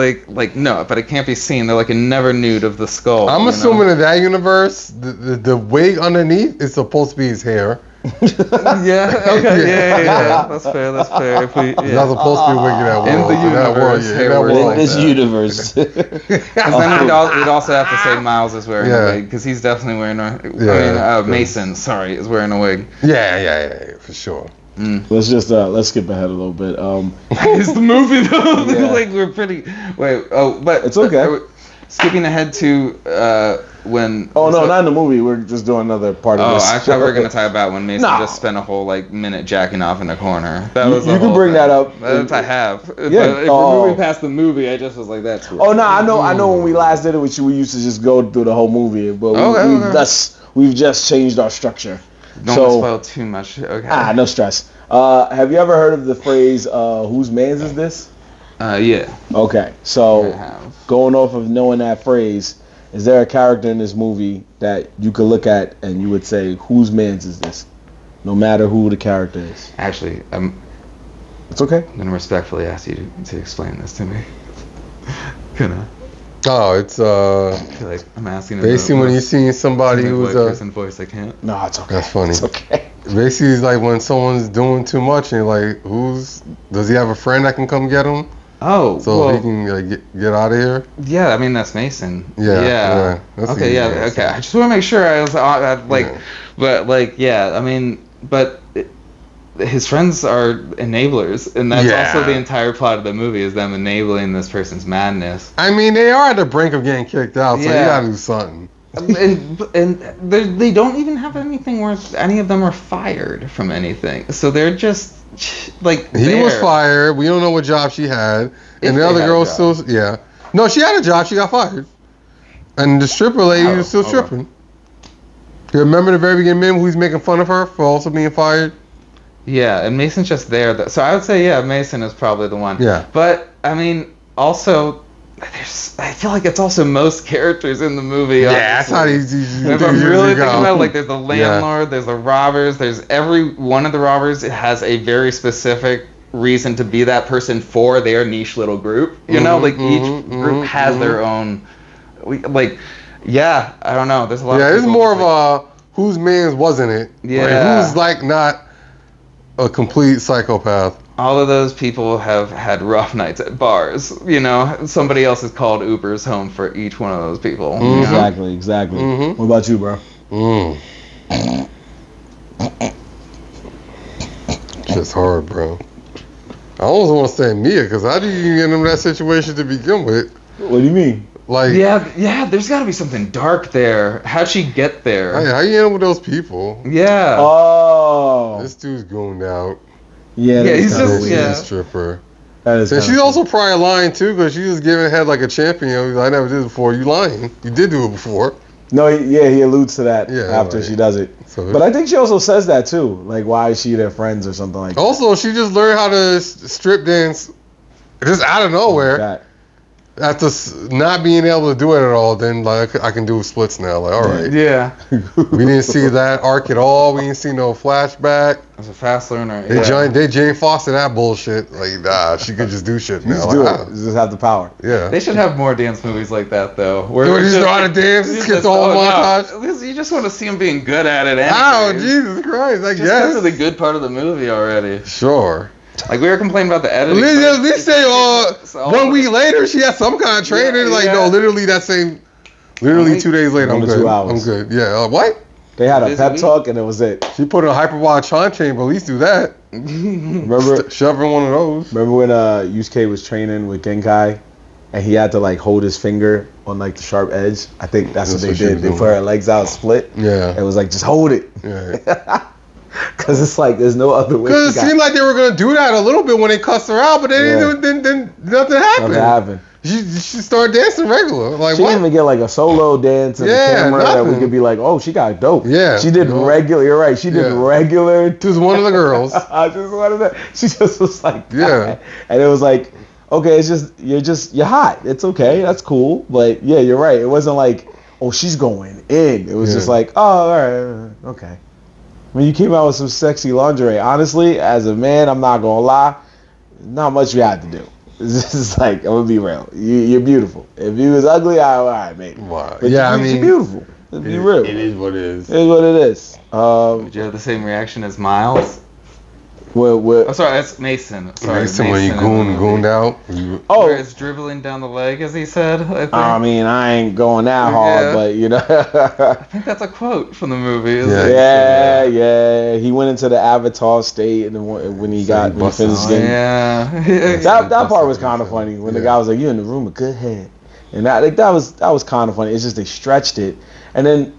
no, but it can't be seen. They're a never nude of the skull. I'm assuming in that universe, the wig underneath is supposed to be his hair, Yeah. Okay. Yeah. That's fair. That's fair. If we, You're not supposed to be wicked at world. In the In that world, universe, yeah, hey, in that we're world. like This that. universe. Because then we'd also have to say Miles is wearing a wig because he's definitely wearing a. Mason, sorry, is wearing a wig. Yeah, for sure. Let's just let's skip ahead a little bit. It's the movie though. Yeah. Like we're pretty. Wait. Oh, but It's okay. Skipping ahead to when. Oh no, not in the movie. We're just doing another part of Oh, this. I thought we were gonna talk about when Mason No. just spent a whole minute jacking off in the corner. That You- was the you can whole bring thing. that up. I have. Yeah. But if Oh. we're moving past the movie, I just was like, that's. Oh no, I know. When we last did it with you, we used to just go through the whole movie, but we've just changed our structure. Don't So- spoil too much. Okay. No stress. Have you ever heard of the phrase "whose man's is this"? Yeah. Okay, I so have. going off of knowing that phrase, is there a character in this movie that you could look at and you would say, "Whose man's is this"? No matter who the character is. Actually, I'm It's okay. gonna respectfully ask you to explain this to me. Gonna. Oh, it's I feel like I'm asking. basically when you see somebody who's person voice, I can't. No, it's okay. That's funny. It's okay. Basically, it's like when someone's doing too much and you're like, does he have a friend that can come get him Oh, so well, he can get out of here? yeah. I mean, that's Mason. Yeah, that's Okay. easy Yeah. answer. Okay. I just want to make sure I was like, Yeah. but like, yeah. I mean, but. His friends are enablers, and that's Yeah. also the entire plot of the movie is them enabling this person's madness. I mean, they are at the brink of getting kicked out, so you Yeah. gotta do something. and they don't even have anything where any of them are fired from anything. So they're just like He was there. fired. We don't know what job she had, If and the they other had a girl job. still, yeah. No, she had a job. She got fired, and the stripper lady Oh, was still okay. stripping. You remember the very beginning, who he's making fun of her for also being fired? Yeah, and Mason's just there. So I would say, yeah, Mason is probably the one. Yeah. But I mean, also, I feel like it's also most characters in the movie. Yeah, that's how honestly. these If I'm really thinking about it, like, there's the landlord, there's the robbers, there's every one of the robbers has a very specific reason to be that person for their niche little group. You know, like each group has their own. Yeah, I don't know. There's a lot. Yeah, of it's people more just, of a whose man's wasn't it? Yeah. Like, who's like not a complete psychopath. All of those people have had rough nights at bars. You know, somebody else has called Ubers home for each one of those people. you know? Exactly. What about you, bro? Just hard, bro. I almost want to say Mia, because how do you get in that situation to begin with? What do you mean? Like, Yeah. There's got to be something dark there. How'd she get there? how you end up with those people? Yeah. Oh. This dude's going out. Yeah, Yeah, he's kinda just- weird. yeah. She's a stripper. That is And kinda she's weird. also probably lying too, because she was giving head like a champion. I never did it before. You lying? You did do it before. No, he alludes to that Yeah, after like- she does it. So But I think she also says that too. Like, why is she their friends or something like that? also, she just learned how to strip dance just out of nowhere. That. After not being able to do it at all, then like I can do splits now. Like, all right. Yeah. We didn't see that arc at all. We didn't see no flashback. As a fast learner. They yeah. Jane Foster that bullshit. Like, nah, she could just do shit You now. just Like, do ah, it. You just have the power. yeah. They should have more dance movies like that, though. Where You it's just know how to dance, you skip just- the whole oh, no. montage? You just want to see them being good at it. Oh, anyways. Jesus Christ! I Just get to the guess. good part of the movie already. Sure. Like we were complaining about the editing. At but least say, it's all- 1 week later, she had some kind of training. Yeah, Like, yeah. no, literally that same. Literally Only 2 days later, I'm 1 to good. 2 hours. I'm good. Yeah. What? They had a Busy pep week. talk and it was it. She put a hyperbolic charm chain, but at least do that. Remember Shove in one of those. when Yusuke was training with Genkai and he had to like hold his finger on like the sharp edge? I think that's what That's they what she did. was They doing. put her legs out split. Yeah. It was like, just hold it. Yeah. Because it's like, there's no other way. Because it seemed like they were gonna do that a little bit when they cussed her out, but then nothing happened. nothing happened. She started dancing regular. Like She what? didn't even get like a solo dance in Yeah, the camera that we nothing. could be like, oh, she got dope. Yeah. She did No. regular. You're right. She did Yeah. regular. She was one of the girls. I just wanted that. She just was like, Yeah. that. And it was like, okay, it's just you're hot. It's okay. That's cool. But yeah, you're right. It wasn't like, oh, she's going in. It was just Yeah. like, oh, all right, okay. I mean, you came out with some sexy lingerie. Honestly, as a man, I'm not gonna lie, not much you had to do. It's just like, I'm gonna be real. You're beautiful. If you was ugly, all right, maybe. Wow. But Yeah, I you're mean, beautiful. Let's be real. It is what it is. It is what it is. Did you have the same reaction as Miles? What? Oh, sorry, that's Mason. Sorry, Mason when you gooned out. Oh, where it's dribbling down the leg, as he said. I mean, I ain't going that hard, Yeah. but you know. I think that's a quote from the movie. Isn't Yeah. it? Yeah. He went into the Avatar state, and then when he finished getting Yeah. that part was kind of funny when the guy was like, "You in the room with good head," and that was kind of funny. It's just they stretched it, and then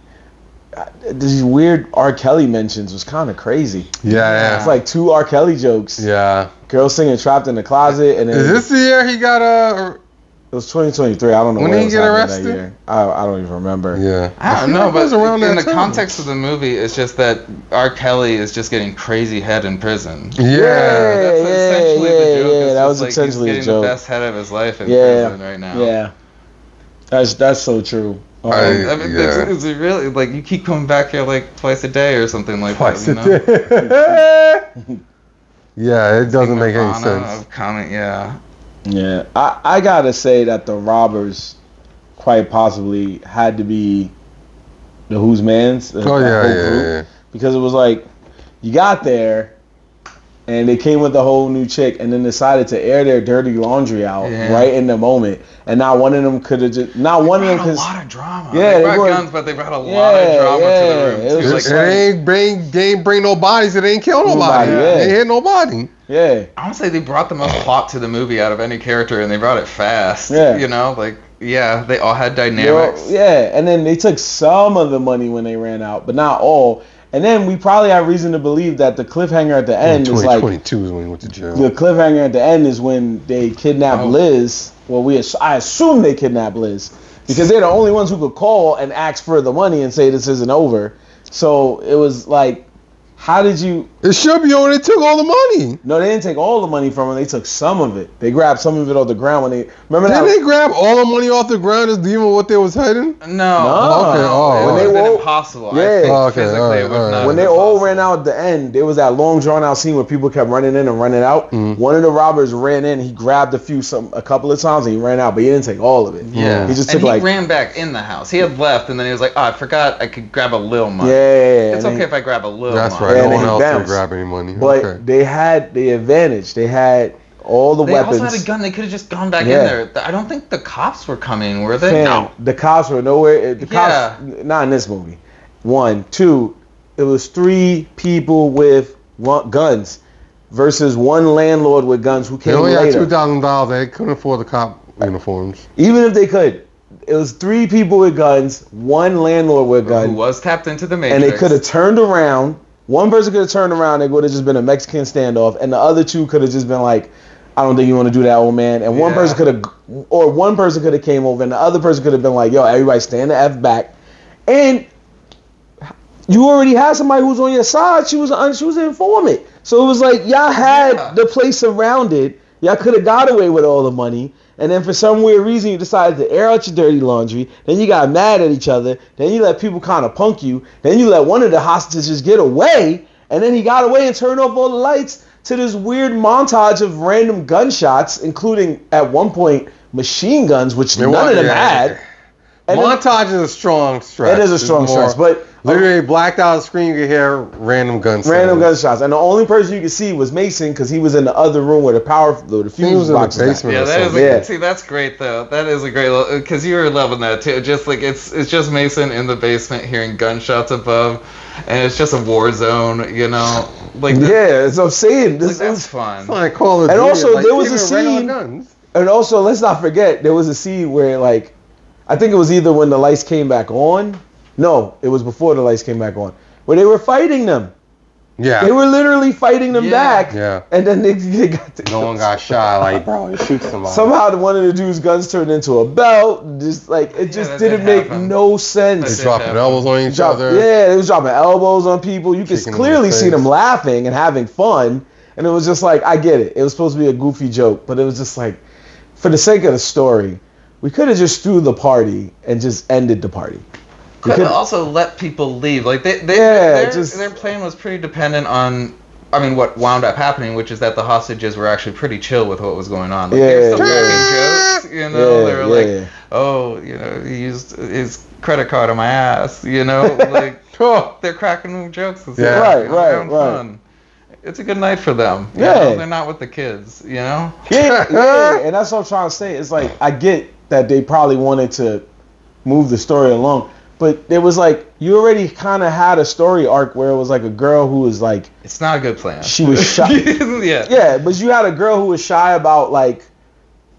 these weird R. Kelly mentions was kind of crazy. Yeah. It's like 2 R. Kelly jokes. Yeah. Girl singing "Trapped in the Closet," and then Is this the year he got it was 2023. I don't know When what did he was get happening arrested? that year. I don't even remember. Yeah. I don't feel know, like it but was around in that the time. context of the movie, it's just that R. Kelly is just getting crazy head in prison. Yeah. That's essentially the joke. yeah, It's that just was like essentially a he's getting joke. the best head of his life in Yeah, prison right now. yeah, that's so true. I mean, Yeah. it's really like you keep coming back here like twice a day or something like Twice that. a day. Yeah, it doesn't make any Nirvana sense. of comment, yeah. Yeah, I gotta say that the robbers quite possibly had to be the Who's Mans. Oh yeah. Because it was like you got there and they came with a whole new chick and then decided to air their dirty laundry out right in the moment, and not one of them could have just a lot of drama. Yeah, they they brought were- guns, but they brought a lot of drama to the room It too. was Like, just They ain't bring no bodies. It ain't kill nobody. Nobody, yeah. They ain't hit nobody. yeah. I want to say they brought the most plot to the movie out of any character, and they brought it fast. Yeah. You know, like they all had dynamics. Yeah, and then they took some of the money when they ran out, but not all. And then we probably have reason to believe that the cliffhanger at the end is like 2022 is when he went to jail. the cliffhanger at the end is when they kidnap Liz. Well, I assume they kidnapped Liz because they're the only ones who could call and ask for the money and say this isn't over. So it was like, how did you? It should be over. They took all the money. No, they didn't take all the money from her. They took some of it. They grabbed some of it off the ground when they remember Didn't that. they grab all the money off the ground just leaving what they was hiding? No. Okay, oh, it when would they have been would- impossible. Yeah. I think Okay, physically alright, it would not alright. have When they been all possible. ran out at the end, there was that long drawn out scene where people kept running in and running out. Mm-hmm. One of the robbers ran in, he grabbed a couple of times and he ran out, but he didn't take all of it. Yeah. He just and took he ran back in the house. He had left, and then he was like, "Oh, I forgot I could grab a little money. Yeah. It's and okay if I grab a little That's money." right. Yeah, No and one he else could bounced. grab any money. But Okay. they had the advantage. They had all the They weapons. also had a gun. They could have just gone back Yeah. in there. I don't think the cops were coming, were they? Fam, No. the cops were nowhere. The cops, not in this movie. 1, 2, it was 3 people with guns versus 1 landlord with guns who They came only had later. $2,000. They couldn't afford the cop uniforms. Even if they could, it was 3 people with guns, 1 landlord with a gun, Who was tapped into the Matrix. and they could have turned around. One person could have turned around. It would have just been a Mexican standoff, and the other 2 could have just been like, "I don't think you want to do that, old man." And one person could have came over, and the other person could have been like, "Yo, everybody stand the f back." And you already had somebody who's on your side. She was an informant, so it was like y'all had the place surrounded. Y'all could have got away with all the money. And then for some weird reason, you decided to air out your dirty laundry. Then you got mad at each other. Then you let people kind of punk you. Then you let one of the hostages get away. And then he got away and turned off all the lights to this weird montage of random gunshots, including at one point machine guns, which none of them had. And Montage is a strong stretch. it is a strong It's more- stretch, but Literally blacked out the screen, you could hear random gunshots. random gunshots. And the only person you could see was Mason because he was in the other room where the He fuse was in the box was at. basement. Yeah, or that is. something. Yeah. See, that's great though. That is a great because you were loving that too. Just like it's just Mason in the basement hearing gunshots above, and it's just a war zone. You know, like Yeah, so I'm saying this that's is. fun. It's like Call of And Duty, also, like, there was even a regular scene- guns. And also, let's not forget, there was a scene where, like, I think it was either when the lights came back on. No, it was before the lights came back on. Where they were fighting them. Yeah. They were literally fighting them Yeah. back. Yeah. And then they got the No one got shot. Like, bro, you shoot somebody. Somehow one of the dude's guns turned into a belt. Just like it just that didn't did make happen. no They sense. dropping elbows on each other. Yeah, they was dropping elbows on people. You could Kicking them in clearly the see face. them laughing and having fun. And it was just like, I get it. It was supposed to be a goofy joke, but it was just like, for the sake of the story, we could have just threw the party and just ended the party. We Could could- also let people leave. Like Yeah, their plan was pretty dependent on. I mean, what wound up happening, which is that the hostages were actually pretty chill with what was going on. Like, they were still Yeah. making jokes You know, Yeah, they were like, oh, you know, he used his credit card on my ass. You know, like they're cracking jokes. And Yeah. Right, having fun. It's a good night for them. You know? They're not with the kids. You know. Yeah, and that's what I'm trying to say. It's like I get that they probably wanted to move the story along, but it was like you already kind of had a story arc where it was like a girl who was like, it's not a good plan. She was shy. Yeah, but you had a girl who was shy about like,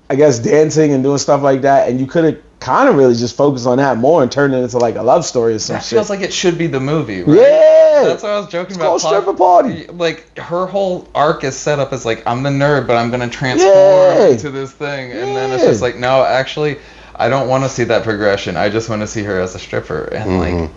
I guess dancing and doing stuff like that, and you could have kind of really just focused on that more and turned it into like a love story or some that shit. feels like it should be the movie, right? Yeah, that's what I was joking about. It's called Stripper Party. Like her whole arc is set up as like I'm the nerd, but I'm gonna transform into this thing, and then it's just like no, actually, I don't want to see that progression. I just want to see her as a stripper, and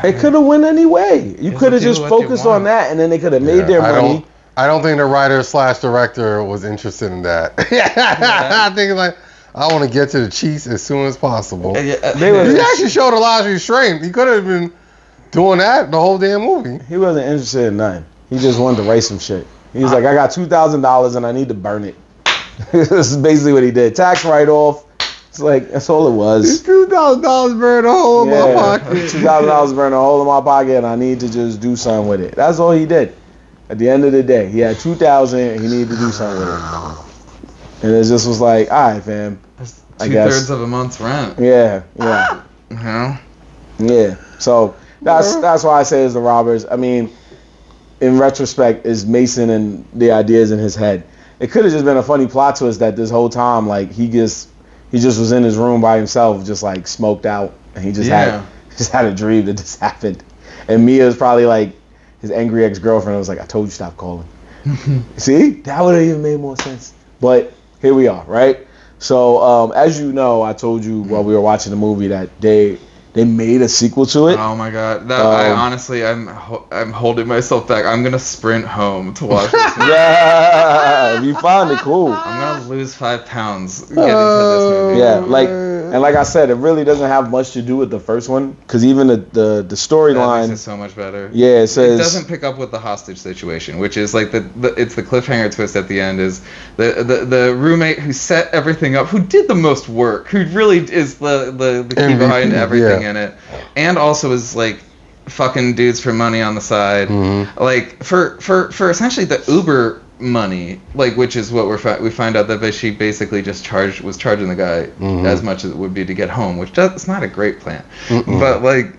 it could have went any way. You could have just focused on that, and then they could have made their money. I don't think the writer/director was interested in that. I think like I want to get to the cheats as soon as possible. He actually showed a lot of restraint. He could have been doing that the whole damn movie. He wasn't interested in nothing. He just wanted to write some shit. He was like, I got $2,000 and I need to burn it. This is basically what he did. Tax write-off. It's like, that's all it was. $2,000 burned a hole in my pocket. $2,000 burned a hole in my pocket and I need to just do something with it. That's all he did. At the end of the day, he had $2,000 and he needed to do something with it. And it just was like, all right, fam. That's 2/3 of a month's rent. Yeah. You know? Yeah. So that's why I say it's the robbers. I mean, in retrospect, is Mason and the ideas in his head. It could have just been a funny plot twist that this whole time, like he just was in his room by himself, just like smoked out, and he just had a dream that this happened. And Mia's probably like his angry ex-girlfriend was like, I told you stop calling. See, that would have even made more sense. But here we are, right? So as you know, I told you while we were watching the movie that they made a sequel to it. Oh my god! I honestly, I'm holding myself back. I'm gonna sprint home to watch this movie. Yeah, if you find it cool. I'm gonna lose 5 pounds getting to this movie. Yeah, like I said, it really doesn't have much to do with the first one, because even the storyline is so much better. Yeah, it says it doesn't pick up with the hostage situation, which is like it's the cliffhanger twist at the end is the roommate who set everything up, who did the most work, who really is the key behind everything in it, and also is like fucking dudes for money on the side, like for essentially the Uber money, like, which is what we find out that she basically just was charging the guy as much as it would be to get home, which it's not a great plan. But like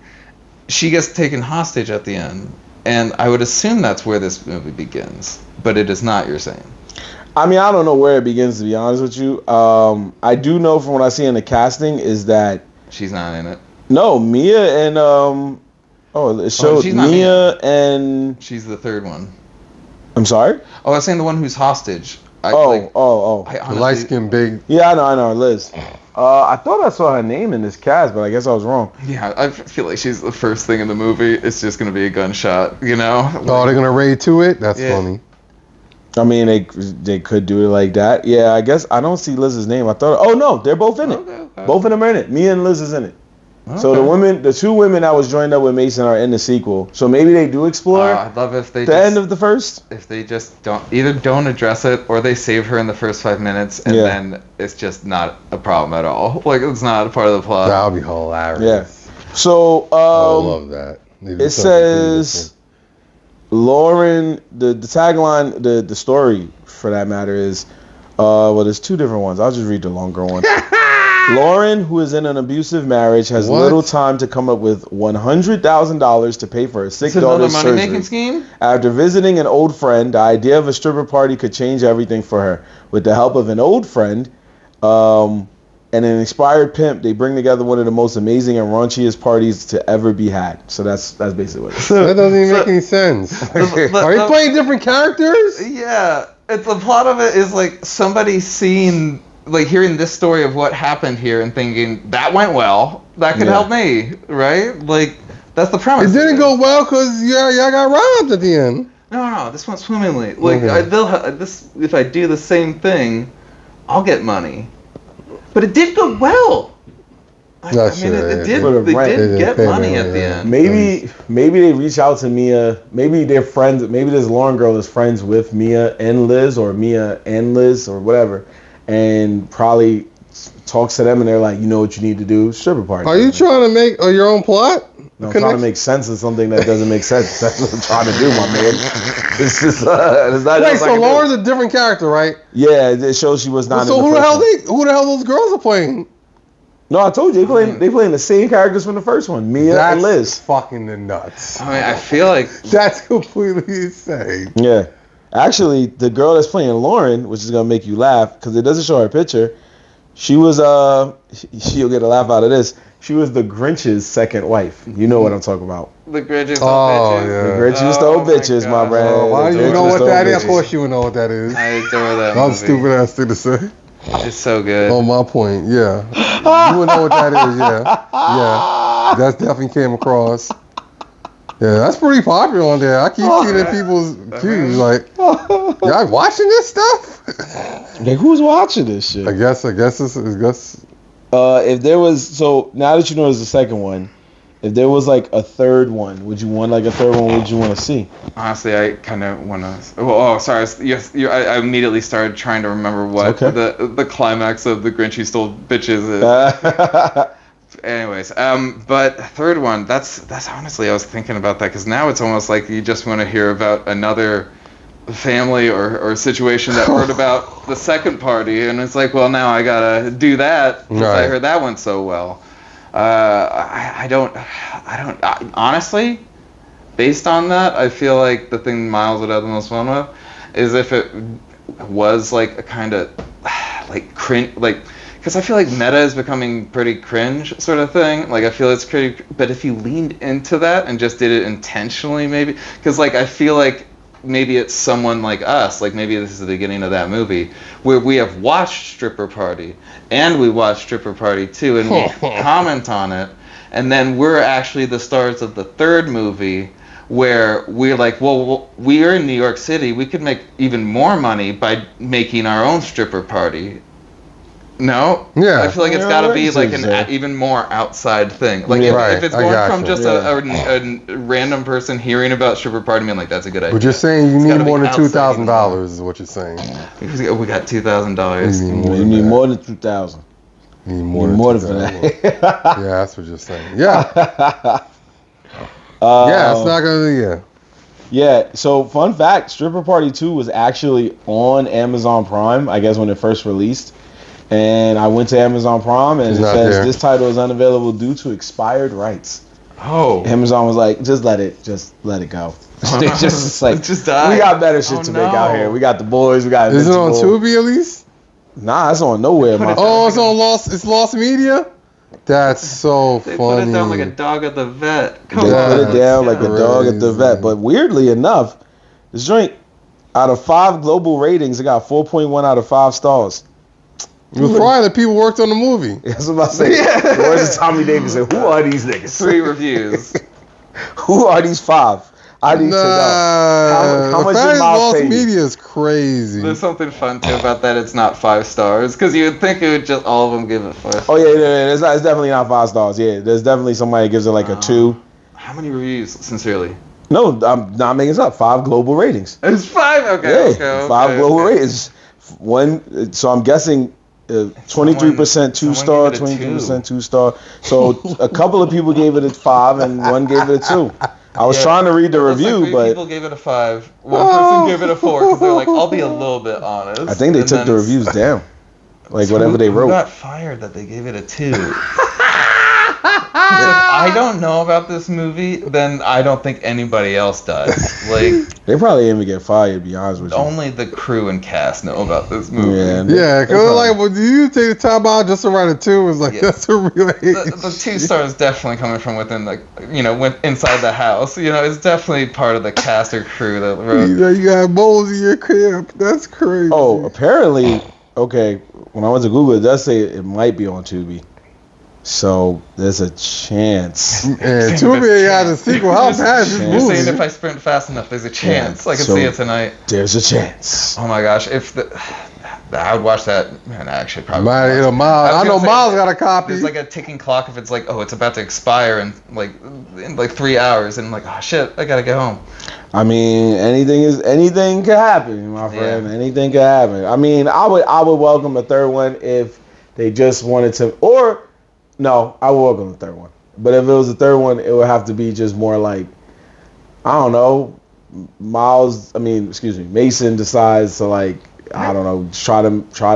she gets taken hostage at the end, and I would assume that's where this movie begins, but it is not. You're saying? I mean, I don't know where it begins, to be honest with you. I do know from what I see in the casting is that she's not in it. No, Mia and it showed Mia and she's the third one. I'm sorry? Oh, I was saying the one who's hostage. The light-skinned big. Yeah, I know, Liz. I thought I saw her name in this cast, but I guess I was wrong. Yeah, I feel like she's the first thing in the movie. It's just gonna be a gunshot, you know? Oh, they're gonna raid to it? That's funny. I mean, they could do it like that. Yeah, I guess I don't see Liz's name. I thought, oh no, they're both in it. Okay. Both of them are in it. Mia and Liz is in it. Okay. So the two women that was joined up with Mason are in the sequel. So maybe they do explore. I'd love if they end of the first. If they just don't address it, or they save her in the first 5 minutes, and then it's just not a problem at all. Like it's not a part of the plot. That would be hilarious. Yeah. So I love that. It says Lauren. The tagline, the story for that matter is, there's two different ones. I'll just read the longer one. Lauren, who is in an abusive marriage, has little time to come up with $100,000 to pay for her sick daughter's surgery. Money-making scheme? After visiting an old friend, the idea of a stripper party could change everything for her. With the help of an old friend and an inspired pimp, they bring together one of the most amazing and raunchiest parties to ever be had. So that's basically what it is. That doesn't even make any sense. Are you playing different characters? Yeah. The plot of it is like somebody seeing... like hearing this story of what happened here and thinking that went well, that could help me, right? Like that's the premise. It didn't go well because y'all got robbed at the end. No, this went swimmingly. Like if I do the same thing, I'll get money. But it did go well. They did get money at the end. Maybe they reach out to Mia. Maybe they're friends. Maybe this Lauren girl is friends with Mia and Liz, or Mia and Liz, or whatever. and probably talks to them, and they're like, you know what you need to do? Stripper party. Are you trying to make your own plot? No, I'm trying to make sense of something that doesn't make sense. That's what I'm trying to do, my man. It's just, it's not. Wait, so Lauren's a different character, right? Yeah, it shows she was not. So who the hell those girls are playing? No, I told you they playing the same characters from the first one, Mia and Liz. That's fucking the nuts. I mean, I feel like that's completely insane. Yeah, actually, the girl that's playing Lauren, which is gonna make you laugh because it doesn't show her picture. She was she'll get a laugh out of this. She was the Grinch's second wife. You know what I'm talking about. The Grinch is bitches. Yeah. The Grinch used to old bitches, my friend. Oh, why do you know what that is? Of course you would know what that is. I adore that That's movie. stupid ass thing to say. It's so good. On my point, yeah. You would know what that is, yeah. Yeah. That definitely came across. Yeah, that's pretty popular on there. I keep seeing it in people's views. Like, y'all watching this stuff? Like, who's watching this shit? I guess it's if there was, so now that you know there's a second one, if there was like a third one, would you want like a third one? What would you want to see? Honestly, I kind of want to. Oh, sorry. Yes, I immediately started trying to remember what the climax of the Grinch Who Stole Bitches is. Anyways, but third one. That's honestly, I was thinking about that because now it's almost like you just want to hear about another family or situation that heard about the second party, and it's like, well, now I gotta do that because I heard that went so well. I don't honestly, based on that, I feel like the thing Miles would have the most fun with is if it was like a kind of like cringe, like, because I feel like meta is becoming pretty cringe sort of thing. Like I feel it's pretty, but if you leaned into that and just did it intentionally, maybe, because like I feel like maybe it's someone like us, like maybe this is the beginning of that movie, where we have watched Stripper Party, and we watched Stripper Party 2, and we comment on it, and then we're actually the stars of the third movie, where we're like, well, we are in New York City, we could make even more money by making our own stripper party. No? Yeah. I feel like it's got to be like an even more outside thing. Like if it's going from just a random person hearing about stripper party, being like, that's a good idea. But you're saying you need more than $2,000 is what you're saying. We got $2,000. You need more than $2,000. You need more than that. Yeah, that's what you're saying. Yeah. Yeah, it's not going to, Yeah, so fun fact, Stripper Party 2 was actually on Amazon Prime, I guess when it first released. And I went to Amazon Prime, and it says this title is unavailable due to expired rights. Oh. Amazon was like, just let it go. They just like, just die. We got better shit to make out here. We got The Boys. We got. Is it on Tubi at least? Nah, it's on nowhere. It's on Lost Media. That's so funny. They put it down like a dog at the vet. Put it down like a dog at the vet. But weirdly enough, this joint, out of 5 global ratings, it got 4.1 out of 5 stars. It was probably the people worked on the movie. That's what I'm about to say. Where's Tommy Davis? Who are these niggas? 3 reviews. Who are these 5? I need to know. How much is Lost Media is crazy. There's something fun too about that. It's not 5 stars because you would think it would just all of them give it 5 stars. Oh yeah, it's definitely not 5 stars. Yeah, there's definitely somebody that gives it like a 2. How many reviews? Sincerely. No, I'm not making this up. 5 global ratings. It's 5. Okay. 5 global ratings. One. So I'm guessing. 23% 2-star, 22% 2-star. So a couple of people gave it a 5 and one gave it a 2. I was trying to read the review, like 3 but people gave it a 5. One person gave it a 4 because they're like, I'll be a little bit honest. I think they took the reviews down, like whatever they wrote. Who got fired that they gave it a 2? If I don't know about this movie, then I don't think anybody else does. Like they probably didn't even get fired. To be honest with you, only the crew and cast know about this movie. Yeah, because they're like, well, do you take the time out just to write a 2? It's like that's a real hate. The 2 stars definitely coming from within inside the house. It's definitely part of the cast or crew that wrote. You got moles in your camp. That's crazy. Oh, apparently, okay. When I went to Google, it does say it might be on Tubi. So there's a chance. And Tubi has a sequel. How bad is this movie? You're saying if I sprint fast enough, there's a chance I can see it tonight. There's a chance. Oh my gosh! I would watch that. Man, I actually probably. Miles. I know Miles got a copy. There's like a ticking clock if it's like, oh, it's about to expire in like 3 hours, and I'm like, oh shit, I gotta get home. I mean, anything could happen, my friend. Yeah. Anything could happen. I mean, I would welcome a third one if they just wanted to, or no, I would welcome the third one. But if it was a third one, it would have to be just more like, I don't know, Mason decides to like, I don't know, try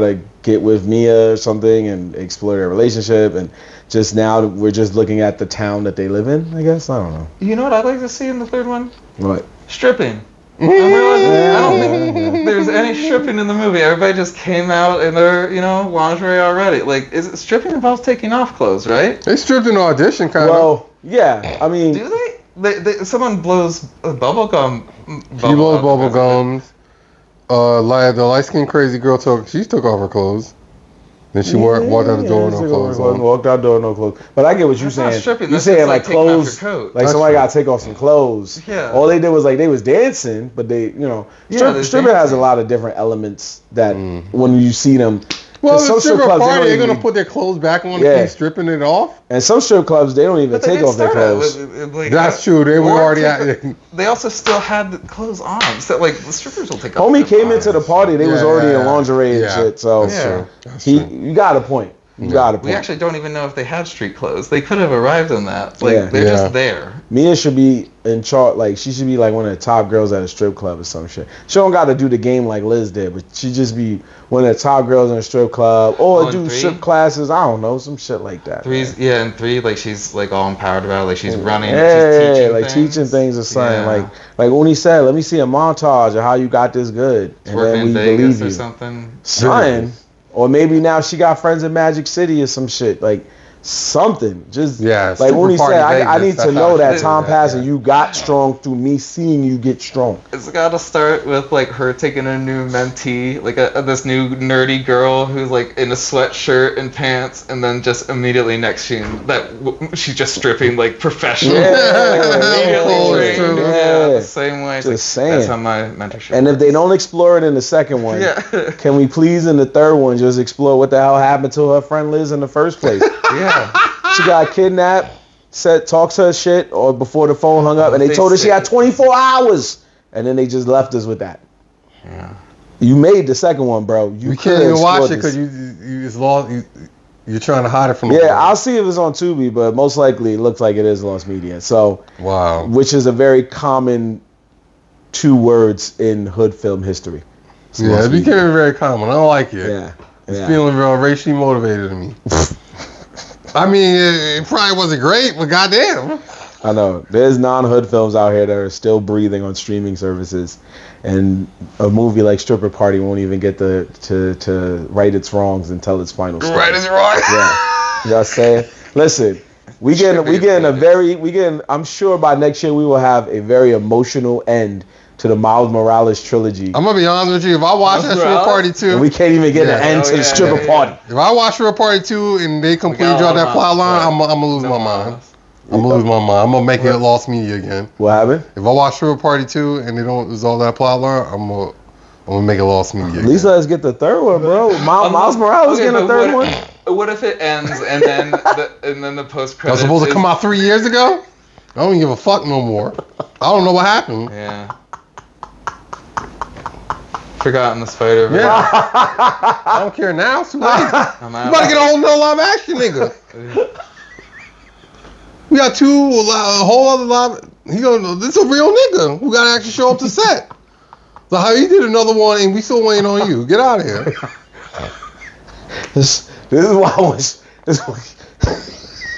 to get with Mia or something and explore their relationship, and just now we're just looking at the town that they live in, I guess. I don't know. You know what I'd like to see in the third one? What? Stripping. I don't think there's any stripping in the movie. Everybody just came out in their, lingerie already. Like, stripping involves taking off clothes, right? They stripped in the audition, kind of. Well, yeah. I mean, do they? Someone blows bubble gum. She blows bubble gums. The light skinned crazy girl took off her clothes. Then she walked out the door with no clothes on. Walked out the door with no clothes. But I get what you're saying. You're saying like clothes, like somebody got to take off some clothes. Yeah. All they did was like they was dancing, but stripping has a lot of different elements that when you see them. Well, the stripper party, they're gonna put their clothes back on and keep stripping it off. And some strip clubs, they don't even take off their clothes. That's true. They were already out. They also still had the clothes on. So like the strippers will take off. Homie came into the party. They was already in lingerie and shit. So that's true. You got a point. You got a point. We actually don't even know if they have street clothes. They could have arrived in that. Like they're just there. Mia should be in charge. Like she should be like one of the top girls at a strip club or some shit. She don't got to do the game like Liz did, but she just be one of the top girls in a strip club or do strip classes. I don't know, some shit like that. And 3, like she's like all empowered about it. Like she's running. She's teaching things or something. Like when he said, "Let me see a montage of how you got this good," and then we believe you. Something. Or maybe now she got friends in Magic City or some shit. Like, something. Just, like when he said, I need to know that Tom Passon, you got strong through me seeing you get strong. It's got to start with, like, her taking a new mentee, like this new nerdy girl who's, like, in a sweatshirt and pants, and then just immediately next scene, she's just stripping, like, professional. The same way. Just saying. That's how my mentorship And if they don't explore it in the second one, can we please in the third one just explore what the hell happened to her friend Liz in the first place? She got kidnapped, talked her shit or before the phone hung up, and they told her she had 24 hours, and then they just left us with that. Yeah. You made the second one, bro. You can't even watch it because you it's lost. You're trying to hide it from the world. I'll see if it's on Tubi, but most likely it looks like it is Lost Media. So wow, which is a very common 2 words in hood film history. It became very common. I don't like it. It's feeling real racially motivated to me. I mean, it probably wasn't great, but goddamn. I know. There's non-hood films out here that are still breathing on streaming services, and a movie like Stripper Party won't even get to right its wrongs and tell its final story. Right its wrongs. Yeah. You know what I'm saying? Listen, I'm sure by next year we will have a very emotional end to the Miles Morales trilogy. I'm gonna be honest with you. If I watch that Stripper Party 2, we can't even get an end to the Stripper Party. If I watch Stripper Party 2 and they completely draw that plot line, I'm gonna lose my mind. I'm gonna make it Lost Media again. What happened? If I watch Stripper Party 2 and they don't resolve that plot line, I'm gonna make it Lost Media again. At least let's get the third one, bro. Miles Morales getting the third one. What if it ends and then the post credits? That was supposed to come out 3 years ago. I don't even give a fuck no more. I don't know what happened. Yeah. Forgotten the Spider-Verse. Yeah. I don't care now. It's too late. You about to get a whole nother live action nigga. We got a whole other live. This is a real nigga who got to actually show up to set. So how he did another one and we still waiting on you. Get out of here. This is why I was.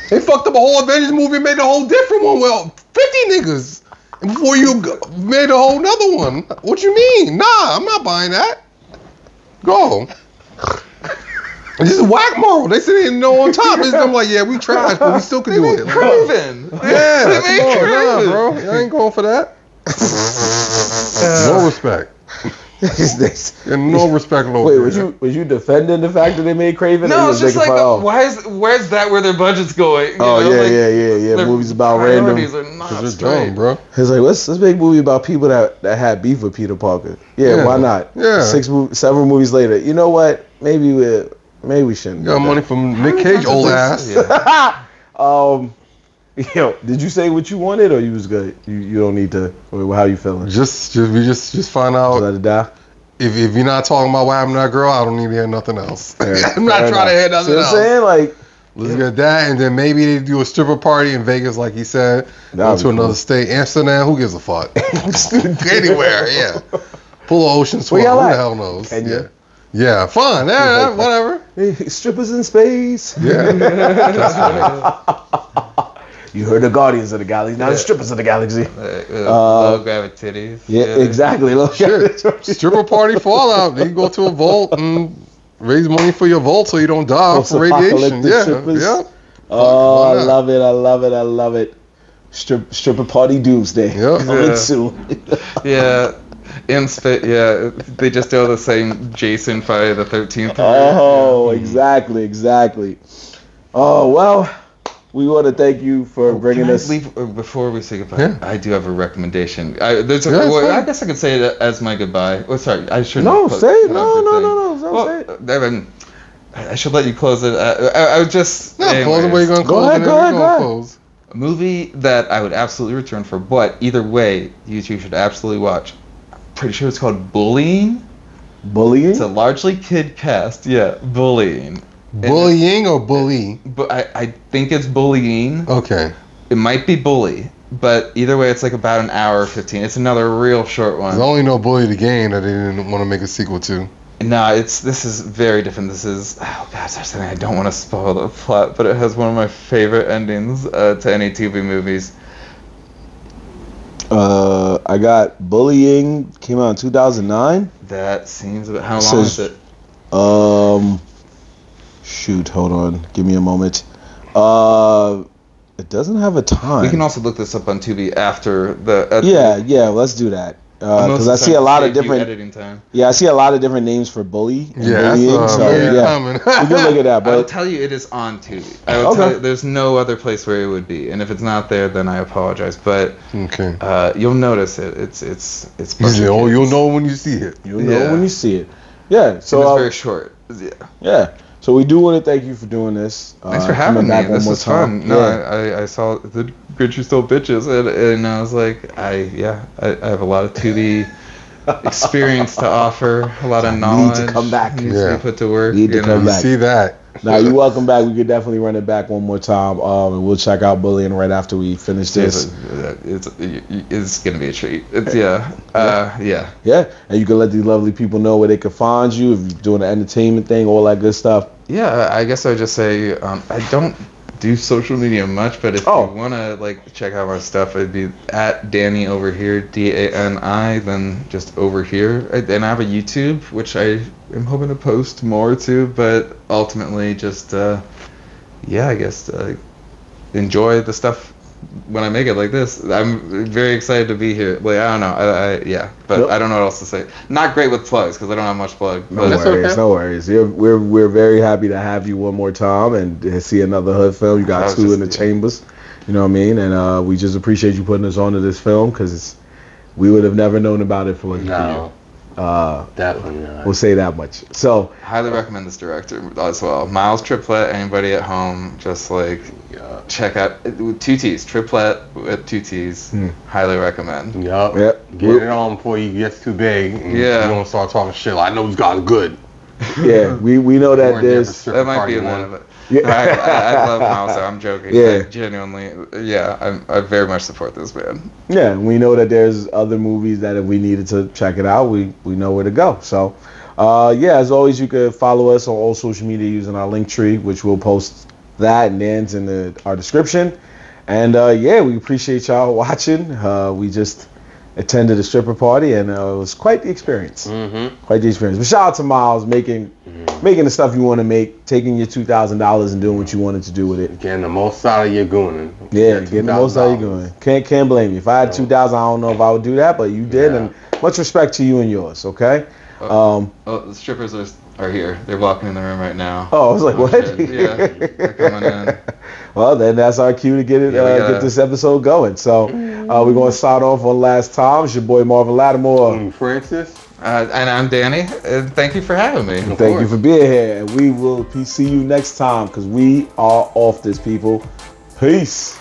They fucked up a whole Avengers movie and made a whole different one. Well, 50 niggas. And before you made a whole nother one. What you mean? Nah, I'm not buying that. Go. This is whack moral. They said they didn't know on top. I'm like, yeah, we tried, but we still could do it. Craven. Yeah, come on, nah, bro. I ain't going for that. No respect. And no respect over Wait, was you defending the fact that they made Craven? No, it's just like, where's that where their budget's going? You Oh, know, yeah. their movies about random. priorities are not They're straight. dumb, bro. It's like, let's make a movie about people that had beef with Peter Parker. Yeah, why not? Yeah. Several movies later. You know what? Maybe we shouldn't. You got money from Nick Cage, old ass. Yeah. Did you say what you wanted, or you was good? You don't need to. Or how you feeling? Just find out. Let it die. If you're not talking about what happened to that girl, I don't need to hear nothing else. I'm not Fair trying to hear nothing See what else. I'm saying? Like, Let's get that, and then maybe they do a stripper party in Vegas, like he said. Go to another state, Amsterdam. Who gives a fuck? Anywhere, yeah. Pull an Ocean 12. Who the hell knows? Kenya. Yeah, fun. Yeah, whatever. Strippers in space. Yeah, that's funny. You heard the Guardians of the Galaxy. Now the strippers of the galaxy. Low gravity titties. Yeah, exactly. Shit. Stripper party fallout. Then you go to a vault and raise money for your vault so you don't die from radiation. Yeah. Oh, I love it. Stripper party doomsday. Yeah. Coming soon. Yeah. In space, they just do the same Jason Friday the 13th. Oh, exactly. Oh, well, we want to thank you for bringing us. Before we say goodbye, Yeah. I do have a recommendation. I guess I could say it as my goodbye. Oh, sorry, I shouldn't. No, have say it. put No. Well, Say it. Evan, I should let you close it. I would just. No, close it where you're going to Go close ahead, it. go ahead. Close. A movie that I would absolutely return for, but either way, you two should absolutely watch. Pretty sure it's called Bullying. Bullying? It's a largely kid cast. Yeah, Bullying. Bullying or bully? But I think it's Bullying. Okay. It might be Bully, but either way, it's like about an hour 15. It's another real short one. There's only no Bully the Game that they didn't want to make a sequel to. No, this is very different. This is there's something I don't want to spoil the plot, but it has one of my favorite endings to any TV movies. I got Bullying. Came out in 2009. That seems about how long is it? Shoot, hold on. Give me a moment. It doesn't have a time. We can also look this up on Tubi after the. Yeah. Let's do that. Because I see a lot of different editing time. Yeah, I see a lot of different names for bully. And Yeah, bullying, that's so common. we can look at that. I'll But tell you, it is on Tubi. I will tell you, there's no other place where it would be, and if it's not there, then I apologize. But Okay. you'll notice it. It's. You'll know when you see it. you'll know when you see it. Yeah. So it's very short. Yeah. yeah. So we do want to thank you for doing this. Thanks for having me. This was fun. Yeah. No, I saw the Good You Stole Bitches, and I was like, I have a lot of Tubi experience to offer, a lot of knowledge. Need to come back. Needs to be put to work. Need to come back. See that. Now you're welcome back. We could definitely run it back one more time, and we'll check out Bullying right after we finish this. It's gonna be a treat. It's yeah. Yeah, and you can let these lovely people know where they can find you if you're doing the entertainment thing, all that good stuff. Yeah, I guess I would just say I don't do social media much, but if you want to check out my stuff, it'd be at Dani over here, DANI, then just over here. And I have a YouTube, which I am hoping to post more to, but ultimately just I guess enjoy the stuff when I make it like this. I'm very excited to be here. Like, I don't know, but I don't know what else to say. Not great with plugs because I don't have much plug. No worries. We're very happy to have you one more time and see another Hood film. You got two in the chambers. You know what I mean? And we just appreciate you putting us onto this film because we would have never known about it for you. Definitely not. We'll say that much. So highly recommend this director as well. Miles Triplett. Anybody at home, just check out with 2 T's. Triplett with 2 T's. Highly recommend. Yup. Get it on before he gets too big. And you don't start talking shit. I know he's gotten good. Yeah, we know that there's that might be one of it. Yeah. I love Miles. I'm joking. Yeah, genuinely. Yeah, I very much support this man. Yeah, we know that there's other movies that if we needed to check it out, we know where to go. So, as always, you can follow us on all social media using our link tree, which we'll post that and ends in our description. And we appreciate y'all watching. We just attended a stripper party and it was quite the experience. Quite the experience. But shout out to Miles making the stuff you want to make, taking your $2,000 and doing what you wanted to do with it. Getting the most out of your gooning. Yeah, getting the most out of your gooning. Can't blame you. If I had $2,000, I don't know if I would do that, but you did, and much respect to you and yours, okay? The strippers are here. They're walking in the room right now. Oh, I was like, what? Yeah, they're coming in. Well, then that's our cue to get get this episode going. So we're going to start off one last time. It's your boy Marvin Lattimore. I'm Francis. And I'm Danny. And thank you for having me. Thank you for being here. And we will see you next time because we are off this, people. Peace.